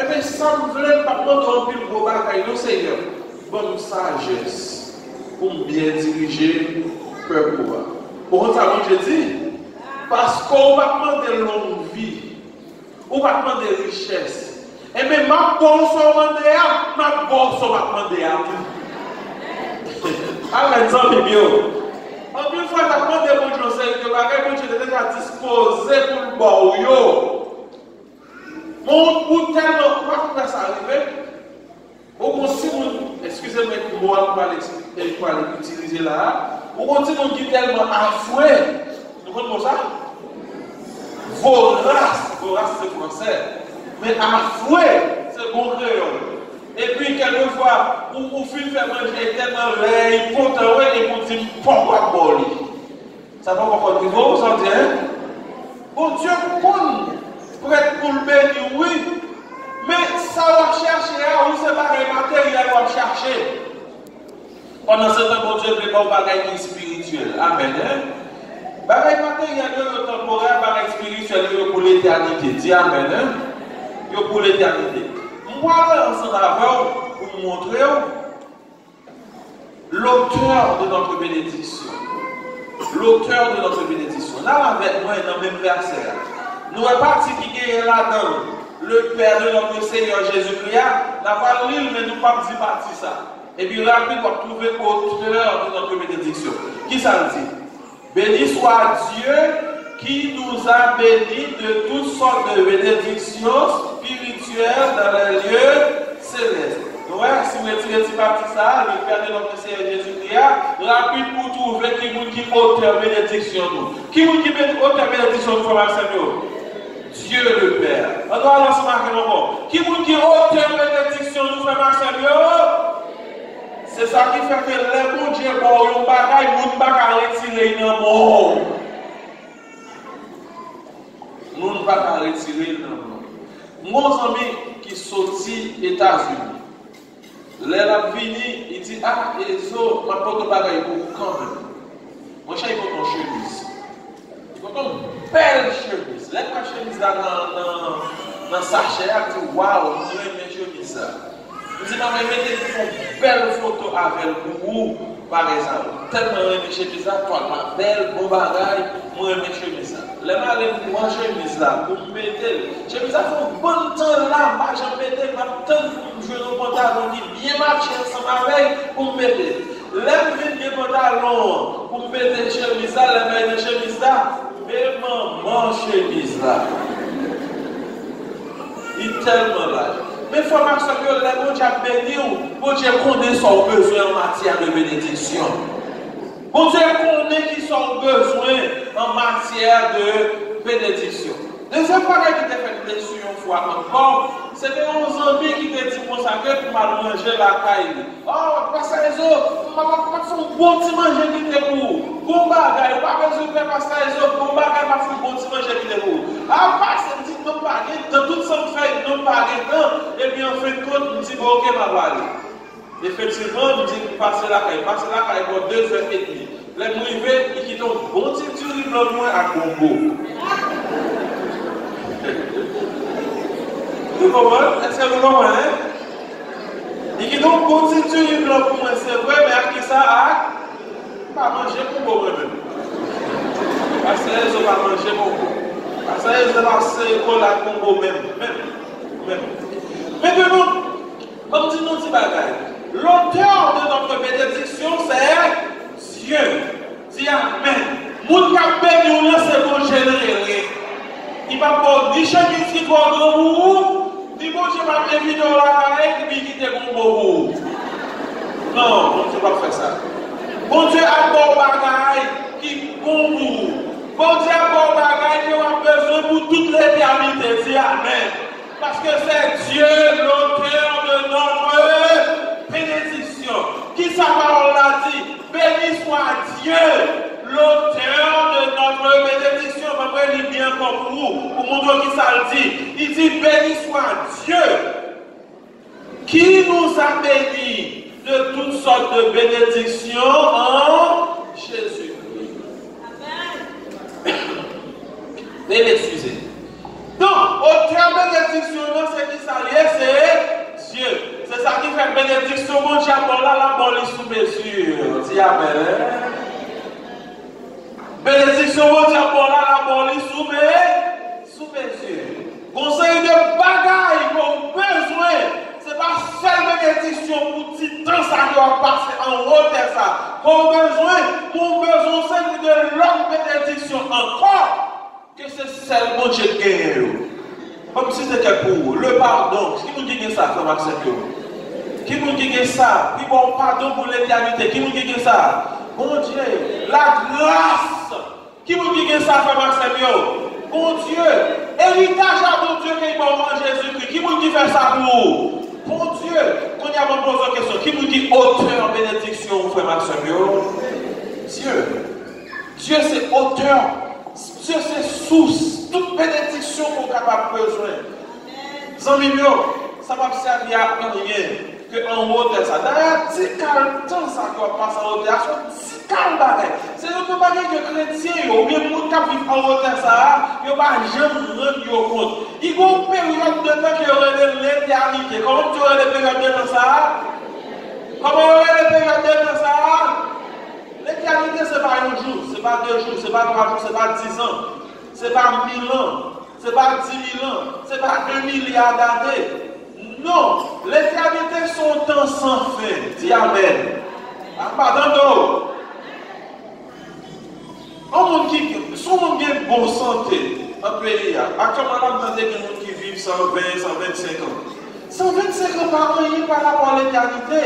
Eh bien, ça me voulait pas prendre un pile gros bagaille, non, Seigneur. Bonne sagesse pour bien diriger le peuple. Pour ça, je dis, parce qu'on va demander longue vie, on va demander richesse. Eh bien, ma bonne soit demandée à, ma bonne soit demandée à tout. Amen, ça, bien. En plus, il faut apprendre des bonnes choses, que le bagage est déjà disposé pour le bon. Mon bout tellement, quoi que ça arrive, excusez-moi, moi, je vais l'utiliser là. Ou continue qui tellement à fouet, vous comprenez ça? Vorace c'est français, mais à fouet, c'est bon créole. Et puis, quelquefois, vous filez faire manger tellement l'air, pour te voir et pour dire pourquoi boli. Ça va encore dire, vous sentez, hein? Bon Dieu, prêt pour le bénir, oui. Mais ça va chercher, où c'est pas les matériels va chercher. Pendant ce temps, bon Dieu, prépare un bagage spirituel. Amen. Bagage matériel, le temporaire, bagage spirituel, pour l'éternité. Dis amen. Pour l'éternité. Moi, ensemble avec pour vous montrer l'auteur de notre bénédiction. L'auteur de notre bénédiction. Là, avec moi, dans le même verset, nous sommes partis qui est là-dedans. Le Père de notre Seigneur Jésus-Christ, n'a pas lu, mais nous ne pas dit partie ça. Et puis, rapide, on va trouver l'auteur de notre bénédiction. Qui ça dit? Béni soit Dieu qui nous a bénis de toutes sortes de bénédictions spirituelles dans les lieux célestes. Ouais, si vous retirez cette partie ça, le Père de notre Seigneur Jésus-Christ, rapide pour trouver qui est auteur bénédiction nous. Qui est auteur bénédiction nous, frère Samuel? Dieu le Père. On doit lancer marquer mon mot. Qui est auteur bénédiction nous, frère Samuel? C'est ça qui fait que les bons Dieu, bon, bagaille, nous ne pouvons pas retirer dans le monde. Nous ne pouvons pas retirer dans le monde. Mon ami qui sortit aux États-Unis, là, fini, il dit, ah, Ezo, ma porte de bagaille pour quand même. Moi, je suis ton chemise. Il faut une belle chemise. Là, ma chemise là dans sa chair, il dit, waouh, je vais mettre chemise là. Je dis, maman, mettez une belle photo avec vous, par exemple. Tellement aimé chemise là, toi, ma belle, bon bagaille, moi, aimé chemise là. Les malins, moi, chemise là, pour me mettre. Chemise là, il faut un bon temps là, moi, je me mets, ma tante, pour me jouer au pantalon, qui bien marché ensemble avec, pour me mettre. Les bien pantalon, pour me mettre chemise là, les mettre chemise là, mais maman, chemise là. Il est tellement là. Mais il faut que les bon Dieu béni, bon Dieu connaît son besoin en matière de bénédiction. Bon Dieu connaît qui son besoin en matière de bénédiction. Deuxième fois qui t'a fait dessus une fois encore, c'était un ami qui t'a dit pour ça que pour manger la caille. Oh, parce que les autres, comment sont bon petit manger qui t'est pour. Bon bagage, pas besoin de faire parce que les autres, bon bagage, pas bon petit manger qui t'est pour. Ah, parce que dit non pas, dans toute son fait, non pas, et bien en fin de compte, on dit bon, ok, ma valeur. Effectivement, on dit passer la caille pour 2h30. Les privés, ils quittent un bon petit turis blanc moins à Congo. Vous comprenez? Est-ce que vous comprenez? Ils quittent un bon petit turis blanc pour moi, c'est vrai, mais à qui ça a? pas manger pour moi-même. Parce que je ne pas manger pour moi. Parce que je ne pas manger pour moi-même. Maintenant, comme dit nous dit bagaille, l'auteur de notre bénédiction, c'est Dieu. Dis Amen. Moun qui a béni, c'est bon généré. Il va pas ni changer ce qui doit être ni bon, je vais inviter dans la carrière qui quitte mon beau. Non, bon Dieu va faire ça. Bon Dieu a bon bagaille qui bon pour. Bon Dieu a bon bagaille qui a besoin pour toute l'éternité. Dis Amen. Parce que c'est Dieu l'auteur de notre bénédiction. Qui sa parole l'a dit? Béni soit Dieu, l'auteur de notre bénédiction. Après, il vient pour vous, pour montrer qui ça le dit. Il dit, béni soit Dieu, qui nous a bénis de toutes sortes de bénédictions en Jésus-Christ. Amen. Veuillez m'excuser. Donc, auteur de bénédiction, c'est qui ça lié, c'est Dieu. C'est ça qui fait bénédiction, mon Dieu, là, la bonne sous mesure. Dis Amen. Bénédiction, mon Dieu, là, la bonne sous mesure. Conseil de bagaille qu'on besoin, ce n'est pas seule bénédiction pour petit temps, ça doit passer en haut de ça. Qu'on besoin, c'est de l'autre bénédiction encore, que c'est celle mon Dieu qui gagne. Comme si c'était pour le pardon. Qui nous dit ça, comme accepter? Qui nous dit ça? Qui bon pardon pour l'éternité? Qui nous dit ça? Bon Dieu, la grâce. Qui nous dit ça, comme accepter? Bon Dieu, héritage à bon Dieu qui est mort en Jésus-Christ. Qui nous dit faire ça pour? Bon Dieu, quand il y a une pose question, qui nous dit auteur bénédiction, frère Maxime? Dieu. Dieu c'est auteur. Dieu c'est source. Toute bénédiction qu'on est capable de besoin. Zami ça va servir à rien que en haut de ça. D'ailleurs, si quel temps ça doit passer en haut de ça, si quel bagage. C'est notre bagage de chrétien, ou bien monde qui vit en haut de ça, il ne va jamais rendre compte. Il y a une période de temps qui aurait l'éternité. Comment tu aurais les périodes de temps ça? Comment il y aurait les périodes de temps ça? L'éternité, ce n'est pas un jour, ce n'est pas 2 jours, ce n'est pas 3 jours, ce n'est pas 10 ans. Ce n'est pas 1000 ans, ce n'est pas 10 000 ans, ce n'est pas 2 milliards d'années. Non, l'éternité son temps sans fin. Dis Amen. Pardon. Si on a une bonne santé, un pays, actuellement, on a des gens qui vivent 120, 125 ans. 125 ans par an, il par rapport à l'éternité.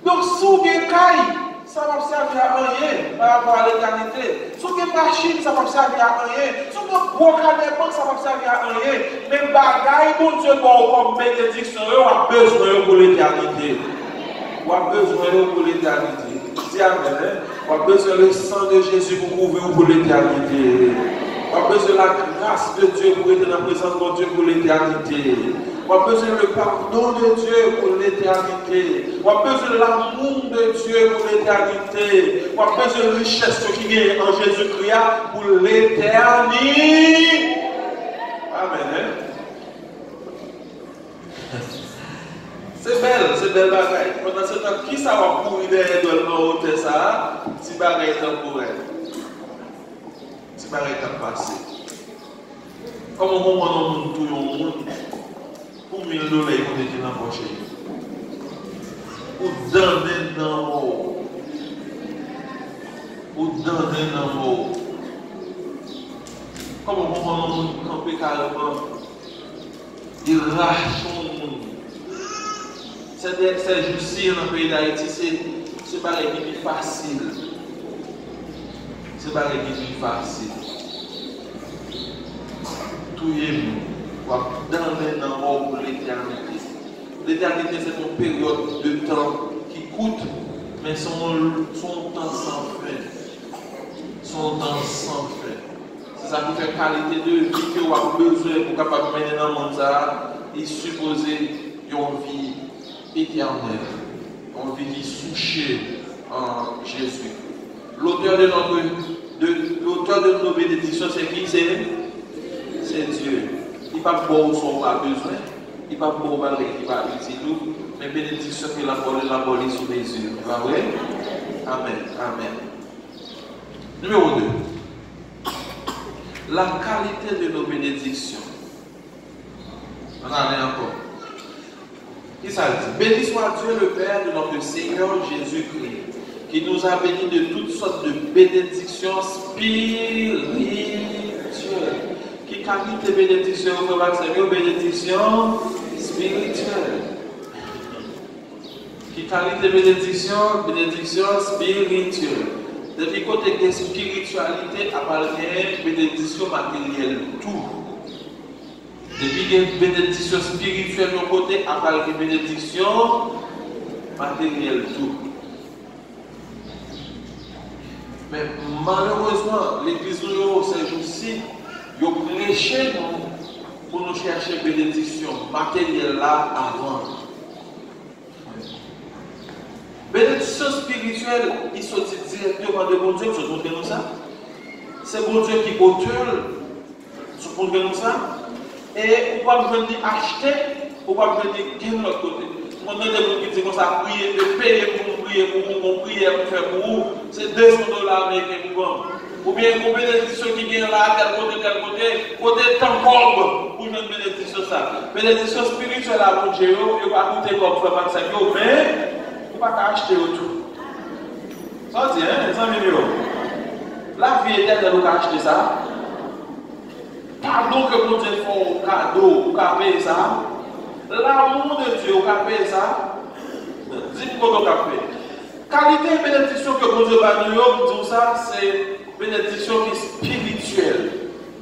Donc, si on a une caille, ça va servir à rien par rapport à l'éternité. Si on a une machine, ça va servir à rien. Si on a un gros cadeau, ça va servir à rien. Mais bagaille, mon Dieu, comme bénédiction, on a besoin pour l'éternité. On a besoin pour l'éternité. Dis Amen. On a besoin du sang de Jésus pour couvrir pour l'éternité. On a besoin de la grâce de Dieu pour être dans la présence de Dieu pour l'éternité. On a besoin du pardon de Dieu pour l'éternité. On a besoin de l'amour de Dieu pour l'éternité. On a besoin de richesse qui est en Jésus-Christ pour l'éternité. Amen. C'est belle bagaille. Pendant ce temps, qui ça va courir derrière le haut de ça? Si bagaille est temporaire. Si bagaille est passé. Comme on moment tout le monde. Pour 1 000 $, on est dans la poche. Pour donner dans le haut. Pour donner dans le haut. Comme on moment camper carrément. Il rache le monde. C'est juste dans le pays d'Haïti, c'est pas les plus facile. C'est pas les plus facile. Tout est bon. Dans l'éternité. L'éternité, c'est une période de temps qui coûte, mais son temps sans fin. Son temps sans fin. C'est ça qui fait qualité de vie que vous avez besoin pour capable de mener dans le monde. Il suppose une vie éternelle, une vie qui est souchée en Jésus. L'auteur de nos bénédictions, c'est qui? C'est Dieu. Il n'y a pas de son pas besoin, il n'y a pas de mal qui va utiliser, mais bénédiction qui la volée sous mesure. Pas vrai? Amen. Amen. Numéro 2. La qualité de nos bénédictions. On en est encore. Qui ça dit? Béni soit Dieu le Père de notre Seigneur Jésus-Christ, qui nous a bénis de toutes sortes de bénédictions spirituelles. Qui qualité bénédiction? On va accepter bénédictions spirituelles. Qui qualité bénédiction? Bénédiction spirituelle. Depuis côté de spiritualité, appartient bénédiction matérielle, tout. Depuis que bénédiction spirituelle de côté, appartient bénédiction matérielle, tout. Mais malheureusement, l'église de ces jours-ci, ils ont prêché pour nous chercher bénédiction matérielle là avant. Bénédiction spirituelle, il sortit directement de bon Dieu, je montre nous ça. C'est bon Dieu qui contrôle, je montre nous ça. Et on va venir acheter, on va venir de l'autre côté. On a des gens qui disent qu'on ça prier, de payer pour prier, pour faire pour vous, c'est $200 américains pour vendre. Ou bien une bénédiction qui vient là, tel côté tant corbe, pour une bénédiction ça. Bénédiction spirituelle à mon Dieu, il va coûter comme frère Maxime, mais il ne faut pas acheter autour. Ça dit, hein, 100 millions. La vie éternelle, on va acheter ça. Pardon que mon Dieu fait un cadeau, on va payer ça. L'amour de Dieu, on va payer ça. Dis-moi comment on va payer. Qualité et bénédiction que mon Dieu va nous dire, ça, c'est bénédiction qui est spirituelle.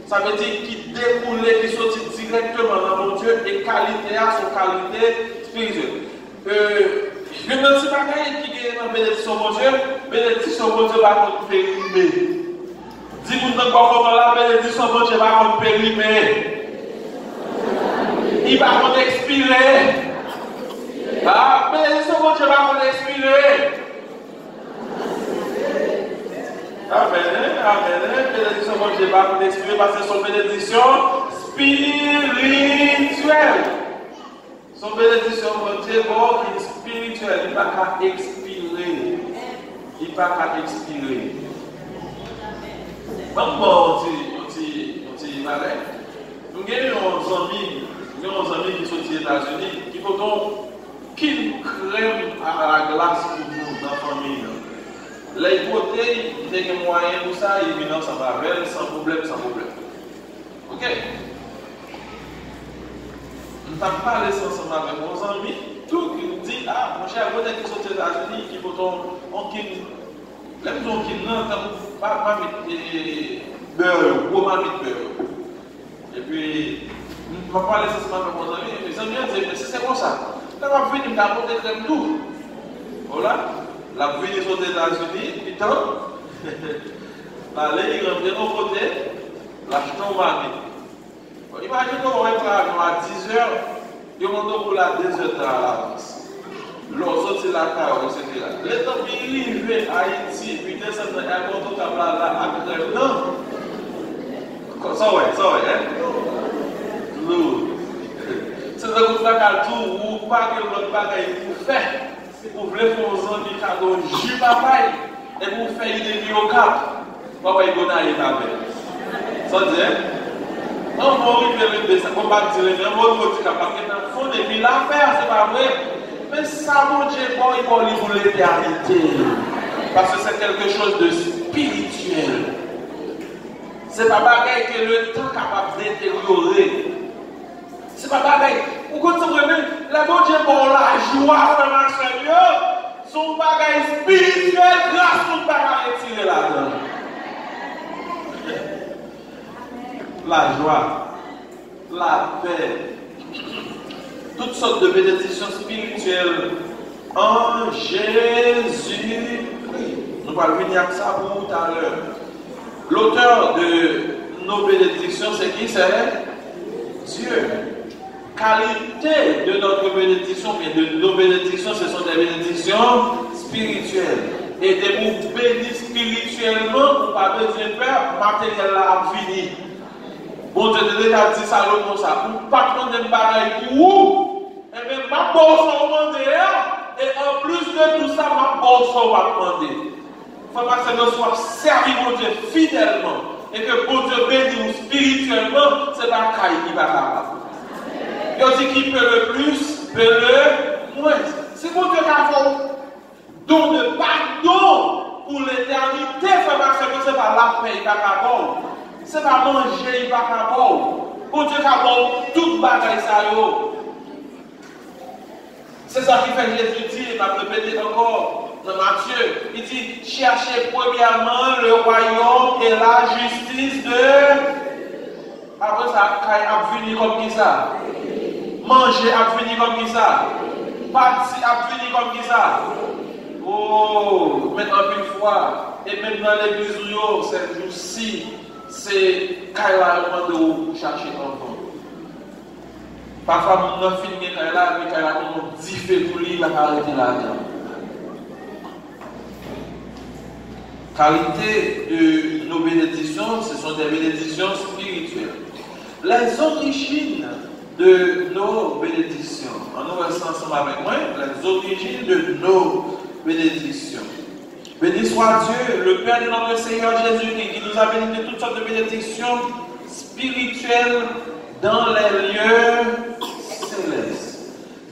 Ça veut dire qui découle, qui sortit directement dans mon Dieu et qualité à son qualité spirituelle. Je ne sais pas qui est dans la bénédiction mon Dieu va contre périmé. Dis-moi comment la bénédiction mon Dieu va contre périmé. Il va contre expirer. La bénédiction mon Dieu va contre expirer. Amen. Bénédiction mon Dieu va contre expirer parce que c'est son bénédiction spirituelle. Son bénédiction, mon Dieu, qui est spirituel, il ne va pas expirer. Il ne va pas expirer. Bon, on dit, nous avons des amis qui sont aux États-Unis qui font qu'une crème à la glace pour nous dans la famille. Les hypothèses, il y a des moyens pour ça, ils viennent sans pavel, sans problème. Ok? Nous n'avons pas parlé ensemble avec nos amis, tout qui nous dit, ah, mon cher, vous êtes qui sont aux États-Unis, qui vont les gens qui n'ont pas beurre, gros mamie beurre. Et puis, nous n'avons pas parlé ensemble avec nos amis, mes amis ont dit, mais c'est comme ça. Quand on va venir, on va apporter crème tout. Voilà, la venue aux États-Unis, puis tant, allez, il rentre de nos côtés, l'acheter au mamie. Imaginez qu'on va à 10h, ils vont pour la 2h à l'avance. L'autre, c'est la carrière, etc. Les temps qui arrivent à Haïti, puis descendent à l'aéroport, à crève, non. Ça, ouais, hein? Lourd. C'est ça que vous faites à tout, ou pas que votre bagaille vous fait. Vous voulez faire aux amis cadeaux, jus papaye, et vous faites une vie au cap. Papa, il va aller avec. Ça dit, hein? On va arriver ça, on va dire, on va dire parce que dans le fond, et puis l'affaire, c'est pas vrai. Mais ça, mon Dieu, il va aller pour l'éternité. Parce que c'est quelque chose de spirituel. C'est pas bagaille que le temps capable détériorer. C'est pas bagaille. Vous comprenez, la bon Dieu, pour la joie de ma Seigneur, son bagaille spirituel, grâce à tout bagaille retiré là-dedans. La joie, la paix, toutes sortes de bénédictions spirituelles en Jésus-Christ. Nous allons venir à ça pour tout à l'heure. L'auteur de nos bénédictions, c'est qui? C'est Dieu. Qualité de notre bénédiction, mais de nos bénédictions, ce sont des bénédictions spirituelles. Et des mots bénis spirituellement, pour pas besoin de faire, matériel là a fini. Bon Dieu te déjà dit ça, comme ça. Pour pas prendre des bagailles pour vous, et bien ma bourse va demander, et en plus de tout ça, ma bourse va demander. Frère Marcel soit servi mon Dieu fidèlement. Et que bon Dieu bénisse spirituellement, c'est pas Caï qui va capable. Il dit qui peut le plus, peut le moins. C'est bon Dieu qui a fait don de pardon pour l'éternité, frère Marcel, ce n'est pas la paix, il va capable. Ce n'est pas manger, il va capable. Bon Dieu qui a fait toute bagaille ça. C'est ça qui fait Jésus dit, il m'a répété encore. Dans Matthieu, il dit, cherchez premièrement le royaume et la justice de... Après ça, a venu comme qui ça? Manger a venu comme qui ça? Partir a venu comme qui ça? Oh, maintenant une fois, et même dans l'église, c'est jour-ci, c'est Kaila demande de chercher enfant. Parfois, on a fini Kaila, mais Kaila, on dit fait pour lui, il a arrêté là-dedans. Qualité de nos bénédictions, ce sont des bénédictions spirituelles. Les origines de nos bénédictions, en nous restant ensemble avec moi, les origines de nos bénédictions. Béni soit Dieu, le Père de notre Seigneur Jésus, qui nous a béni de toutes sortes de bénédictions spirituelles dans les lieux célestes.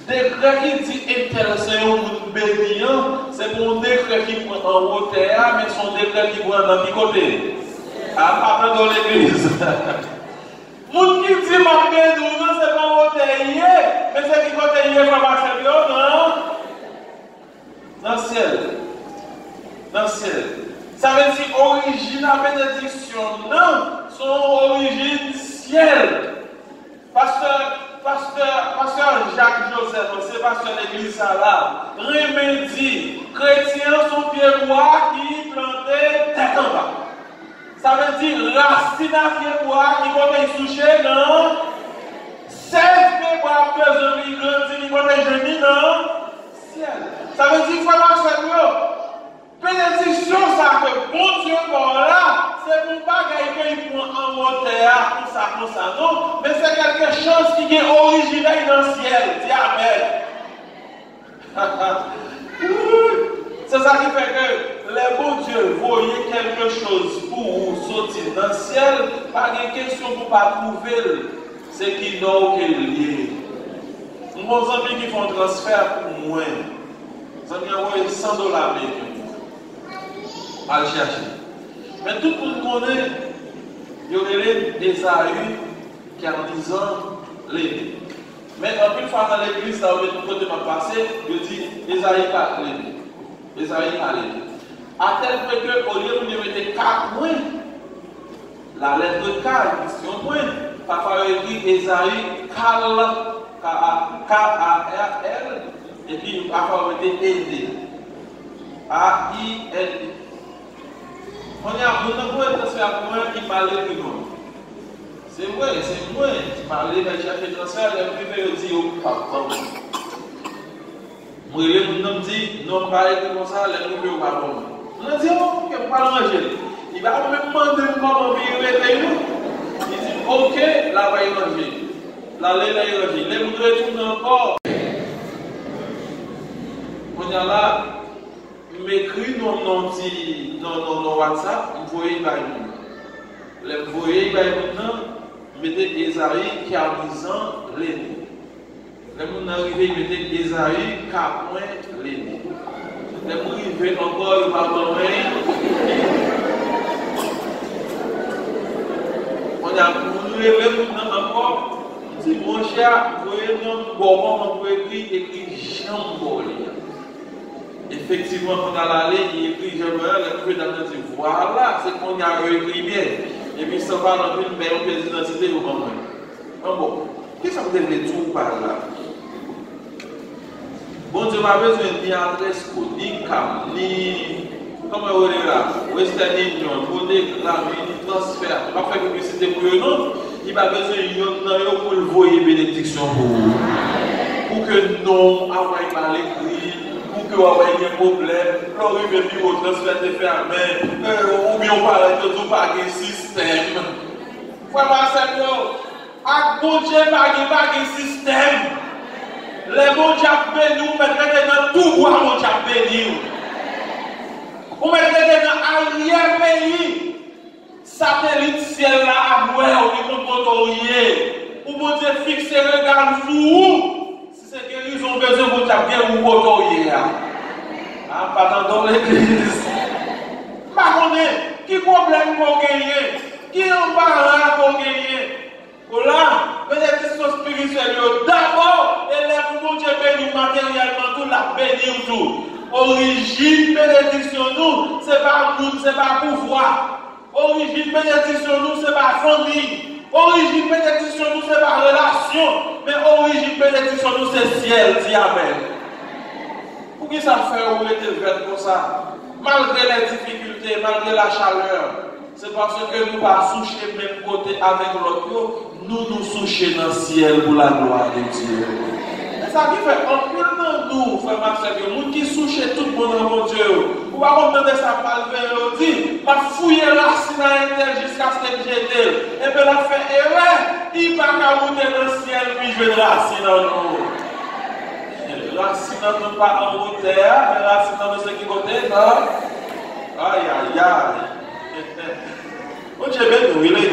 Décret qui dit intéressant ou bénir, c'est mon décret qui prend en haut terre, mais son décret qui prend dans le côté. À part dans l'église. Moun qui dit ma bénir, c'est pas en haut terre, mais c'est qui côté hier, pas passer dans le ciel. Dans le ciel. Ça veut dire origine la bénédiction, non, son origine ciel. Pasteur Jacques Joseph, c'est pasteur de l'église là, remédie, chrétiens sont pieds bois qui plantaient tête en bas. Ça veut dire racine à pieds bois qui vont toucher dans 16 pieds bois que je grandis, qui vont jeûner dans ciel. Ça veut dire qu'il faut marcher. Bénédiction, ça que bon Dieu bon là, c'est pour pas qu'il prend en hauteur, comme ça, non, mais c'est quelque chose qui est originel dans le ciel. Dis Amen. C'est ça qui fait que les bons dieux voyaient quelque chose pour sortir dans le ciel, pas de question pour pas trouver ce qui n'ont qu'à lier. Nos amis qui font transfert pour moi, ça vient envoyer $100 américains. À le chercher. Mais tout le monde connaît, il y aurait des Esaü qui en disant l'aider. Mais en plus, fois dans l'église, ça aurait tout côté m'a passé, je dis Esaü pas l'aider. Esaü pas l'aider. À tel point que, au lieu de mettre 4 points, la lettre K, question point, parfois il écrit Esaü K-A-R-L, et puis parfois il était aidé. A-I-L-D. On a un transfert pour moi qui parlait de nous. C'est vrai, c'est moi qui parlais, mais j'ai fait transfert, les privés disent au papa. Moi, les gens me disent, non, pas comme ça, les privés au papa. On a dit, oh, que pas manger. Il va même demander comment il réveille nous. Il dit, ok, là, va y manger. Là, là, y manger. Les gens retournent encore. On a là. M'écrit dans WhatsApp, vous voyez par exemple. Vous voyez par exemple, mettez Esaü qui a 10 ans, l'aîné. Les gens arrivent, mettez Esaü qui a moins l'aîné. Les gens arrivent encore, ils parlent on a voulu les gens encore, c'est mon cher, vous voyez, on peut écrire Jean-Paul. Effectivement, quand on a l'allée, il écrit je veux le dit voilà, c'est qu'on a écrit bien. Et puis ça va dans une belle pièce d'identité au moment. Bon, qu'est-ce que vous devez tout par là? Bon Dieu n'a besoin ni adresse code, ni cam, ni comment on est là, Western Union, pour déclarer, ni transfert. Il va faire publicité pour eux, non? Il va besoin de pour le voyer bénédiction pour vous. Pour que non, avant il va l'écrire. Pour que vous ayez un problème, l'arrivée du haut transfert de fermé, ou bien on parle de tout par un système. Frère Marcel, à bon Dieu, pas un système. Les bons dieux bénis, mais dans tout bois, mon Dieu bénis. Ou mettez dans l'arrière-pays, satellite ciel là à voir, ou qui compte ou bon Dieu fixe le regard sur vous, si c'est guérison besoin de vous taper ou côtoyer. Ah, pas dans l'église. Pas connaît, qui problème qu'on gagne, qui embarras qu'on gagne. Voilà, bénédiction spirituelle, d'abord, élève mon Dieu béni matériellement, tout la béni tout. Origine bénédiction nous, c'est pas nous, c'est pas pouvoir. Origine bénédiction nous, c'est pas famille. Origine bénédiction nous, c'est pas relation. Mais origine bénédiction nous, c'est ciel, dis amen. Pour qui ça fait où était vert comme ça? Malgré les difficultés, malgré la chaleur, c'est parce que nous ne pas soucher même côté avec l'autre, nous soucher dans le ciel pour la gloire de Dieu. C'est ça qui fait, en plus de nous, frère Marcel, nous qui souchent tout le monde dans mon Dieu. Vous va comprendre ça par le dit, ma fouiller la racine à l'intérieur jusqu'à ce que j'étais. Et puis la fait erreur, il va pas monter dans le ciel, puis je vais la racine en nous. La racine non pas en haut terre, mais la racine dans ce qui côté, non? Aïe, aïe, aïe. Mon Dieu, nous, il est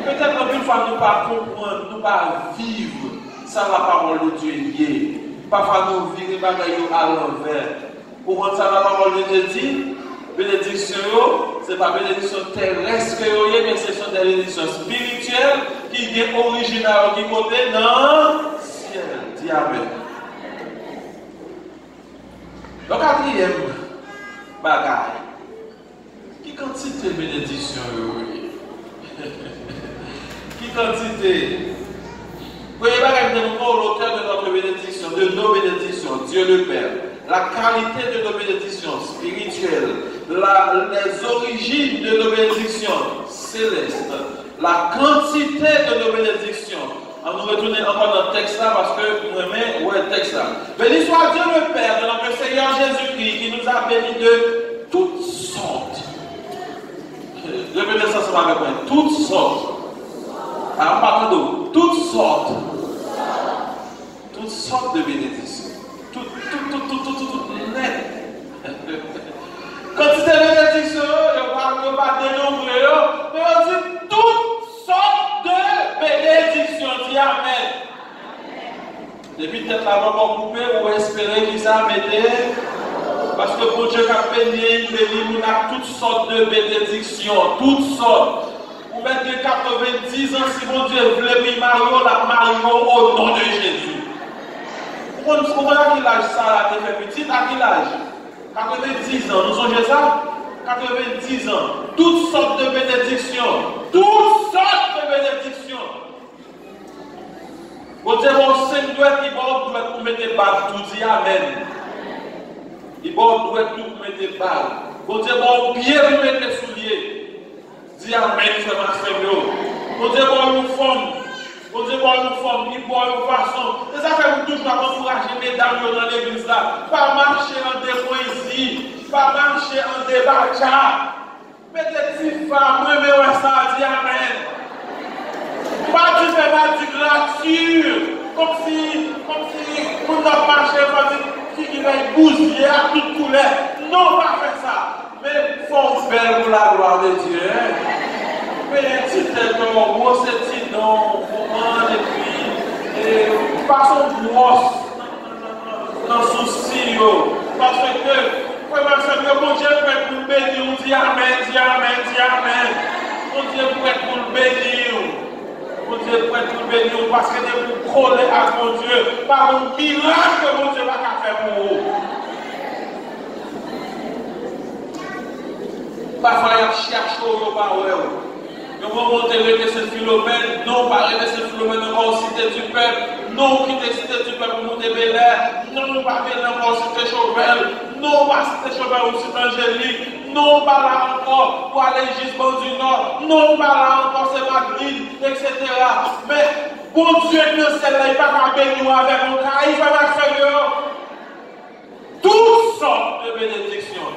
peut-être qu'une fois nous ne pas comprendre, nous ne pas vivre sans la parole de Dieu. Parfois nous vivons à l'envers. Pour rendre ça la parole de Dieu dit, bénédiction, ce n'est pas bénédiction terrestre, mais ce sont des bénédictions spirituelles qui sont originales qui côté dans le ciel. Dis amen. Le quatrième bagaille. Qui quantité de bénédiction? Qui quantité? Voyez, l'auteur de notre bénédiction, de nos bénédictions, Dieu le Père, la qualité de nos bénédictions spirituelles, les origines de nos bénédictions célestes, la quantité de nos bénédictions. On nous retourne encore dans le texte là parce que nous aimons le texte là. Béni soit Dieu le Père de notre Seigneur Jésus-Christ qui nous a bénis de toutes sortes. Répétez ça avec moi. Toutes sortes. Alors, pardon, toutes sortes. Toutes sortes de bénédictions. Tout net. Quand tu es bénédiction, je ne vais pas dénombrer, mais on dit toutes sortes de bénédictions. Dis amen. Depuis peut-être la maman coupée, vous espérez qu'il s'en mettait. Parce que pour Dieu qui a béni, il a toutes sortes de bénédictions. Toutes sortes. Vous mettez 90 ans, si mon Dieu voulait Mario, la Mario au nom de Jésus. Vous comprenez à quel âge ça a été fait petit? À quel âge? 90 ans, nous songez ça? 90 ans. Toutes sortes de bénédictions. Toutes sortes de bénédictions. Vous dites, mon Seigneur, il doit tout mettre balle, tout dit amen. Il doit tout mettre balle. Vous dites, mon pied, vous mettez les souliers. Dis amen, c'est ma Seigneur. Vous dites, bon, une forme. Vous dites, bon, une forme, une bonne façon. C'est ça que vous toujours encourager mes dames dans l'église là. Pas marcher en dépoésie, pas marcher en débat. Mettez des petites femmes, moi, mais ça, dis amen. Pas du fait pas du gratuit. Comme si on a marché, qui va être bousillé à toute couleur. Non, pas faire ça. Mais faut faire pour la gloire de Dieu. Mais si c'est un gros, c'est non, et puis, passons grosse dans le souci. Parce que, mon Dieu peut être pour le bénir, on dit amen, dis amen, dis amen. Mon Dieu peut être pour le bénir. Mon Dieu peut être pour le bénir, parce que vous coller à mon Dieu, par un miracle que mon Dieu va faire pour vous. Parfois, il y a cherché au parole. Nous allons monter le Saint Philomène, non pas le Saint Philomène encore cité du peuple, non quitter cité du peuple pour monter Bel-Air, non pas Bel-Air encore cité Chauvel, non pas cité Chauvel ou cité Angélique, non pas là encore pour aller Gisbon du Nord, non pas là encore c'est Madrid, etc. Mais bon Dieu, celle-là, il ne va pas bénir avec mon cas, il va faire toutes sortes de bénédictions.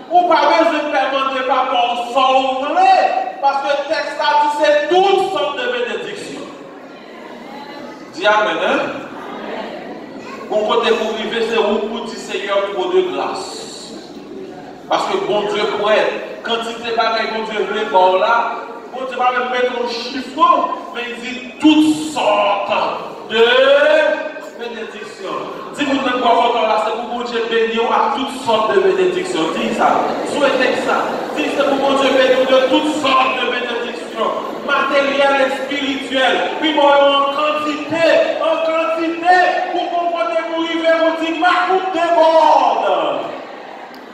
Ou pas besoin de demander par rapport au parce que le texte a dit c'est toutes sortes de bénédictions. Dis amen, hein? Bon côté pour vivre, c'est où pour dire Seigneur trop de grâce. Parce que bon Dieu pourrait, quantité bagaille bon Dieu veut par là, bon Dieu va mettre un chiffre, mais il dit toutes sortes de bénédictions. Si vous ne pouvez pas là, c'est pour bon Dieu bénir à toutes sortes de bénédictions. Dis ça, souhaitez ça. Dis c'est pour bon Dieu bénir de toutes sortes de bénédictions, matérielles et spirituelles. Puis moi en quantité, pour comprendre que vous arrivez, vous dites, ma coupe déborde.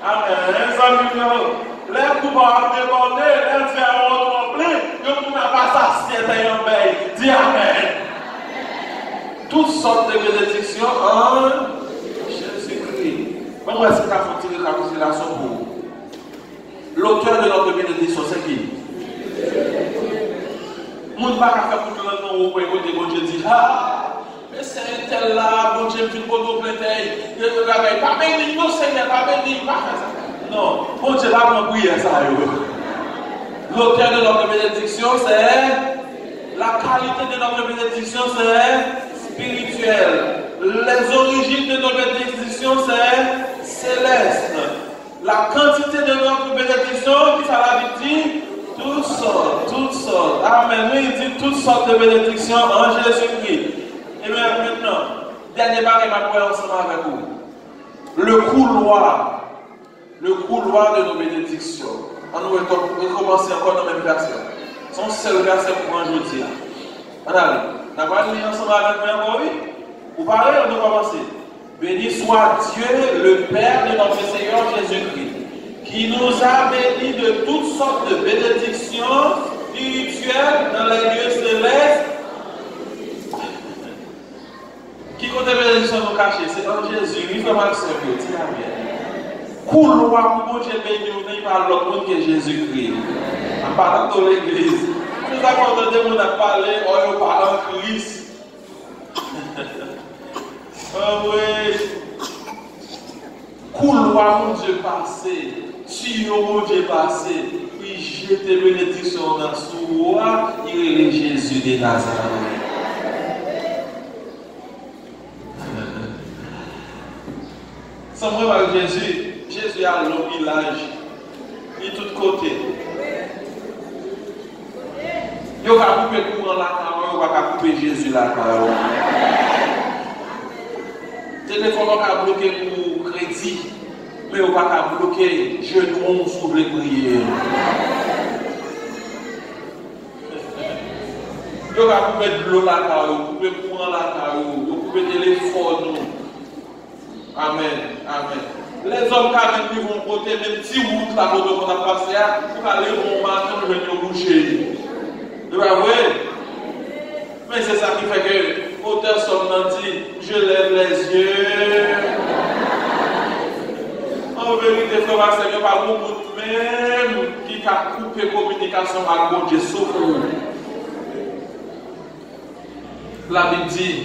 Amen. Ça veut les coupes à déborder, les faire remplir, nous n'avons pas ça, c'est un veille. Dis Amen. Toutes sortes de bénédictions en Jésus-Christ. Comment est-ce qu'il a fait une récapitulation pour vous? L'auteur de notre bénédiction, c'est qui? Nous ne pouvons pas faire pour que nous voyons Dieu dit, ah, mais c'est un tel là, bon Dieu, une bonne plainte, pas béni, non Seigneur, pas béni, pas faire ça. Non, bon Dieu, là, on prie ça. L'auteur de notre bénédiction, c'est la qualité de notre bénédiction, c'est spirituel. Les origines de notre bénédiction, c'est céleste. La quantité de notre bénédiction, qui ça l'a dit, toutes sortes. Amen. Oui, il dit toutes sortes de bénédictions en Jésus-Christ. Et bien maintenant, dernier baril, ma prière ensemble avec vous. Le couloir de nos bénédictions. On va recommencer encore dans la même version. Son seul verset pour aujourd'hui. On allez. On va lire ensemble avec moi, oui? Vous parlez, on va commencer. Béni soit Dieu, le Père de notre Seigneur Jésus-Christ, qui nous a bénis de toutes sortes de bénédictions spirituelles dans les lieux célestes. Qui compte les bénédictions nous cachées? C'est en Jésus. Il faut m'accepter. Tiens bien. Couloir pour Dieu béni, on n'est pas l'autre monde que Jésus-Christ. En parlant de l'église. Nous avons entendu mon parler, on parle en Christ. Oh oui. Couloir mon Dieu passé, tuyau mon Dieu passé, puis jette bénédiction dans soi, il est Jésus de Nazareth. Sans moi avec Jésus a le village, il est de tous côtés. Il n'y a pas coupé courant la carotte, il n'y a pas coupé Jésus la carotte. Téléphone a bloqué pour crédit, mais on va bloquer genoux sous les prières. On va couper de l'eau la caillou, couper courant la caillou, couper téléphone. Amen, amen. Les hommes qui vont côté, même si route la route qu'on a passé, pour aller au matin, nous venons boucher. Vous voyez? Mais c'est ça qui fait que auteur Somme dit, je lève les yeux. En vérité, frère, c'est pas beaucoup même qui a coupé communication avec mon Dieu, sauf nous. La Bible dit,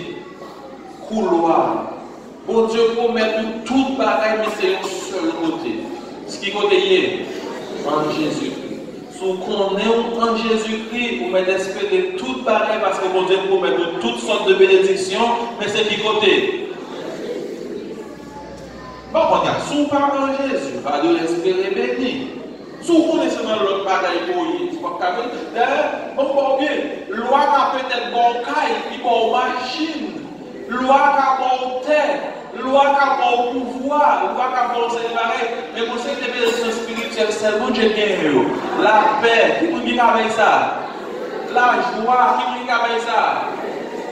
couloir. Bon Dieu promet toute bagaille, mais c'est un seul côté. Ce qui côté est en Jésus-Christ. Si on est en Jésus-Christ, vous mettez espérer toute bagaille parce que bon Dieu promet toutes sortes de bénédictions, mais c'est qui côté? Bon, regarde, si on parle en Jésus, pas de l'espérer béni. Si on connaît seulement l'autre bagaille pour y, c'est pas capable. Bon, bien, loi qui peut-être bon caille, qui bon machine. Loi qui a bon terre, loi qui a bon pouvoir, loi qui a bon séparé, mais pour cette bénédiction spirituelle, c'est bon Dieu qui est la paix, qui vous dit avec ça, la joie, qui vous dit avec ça,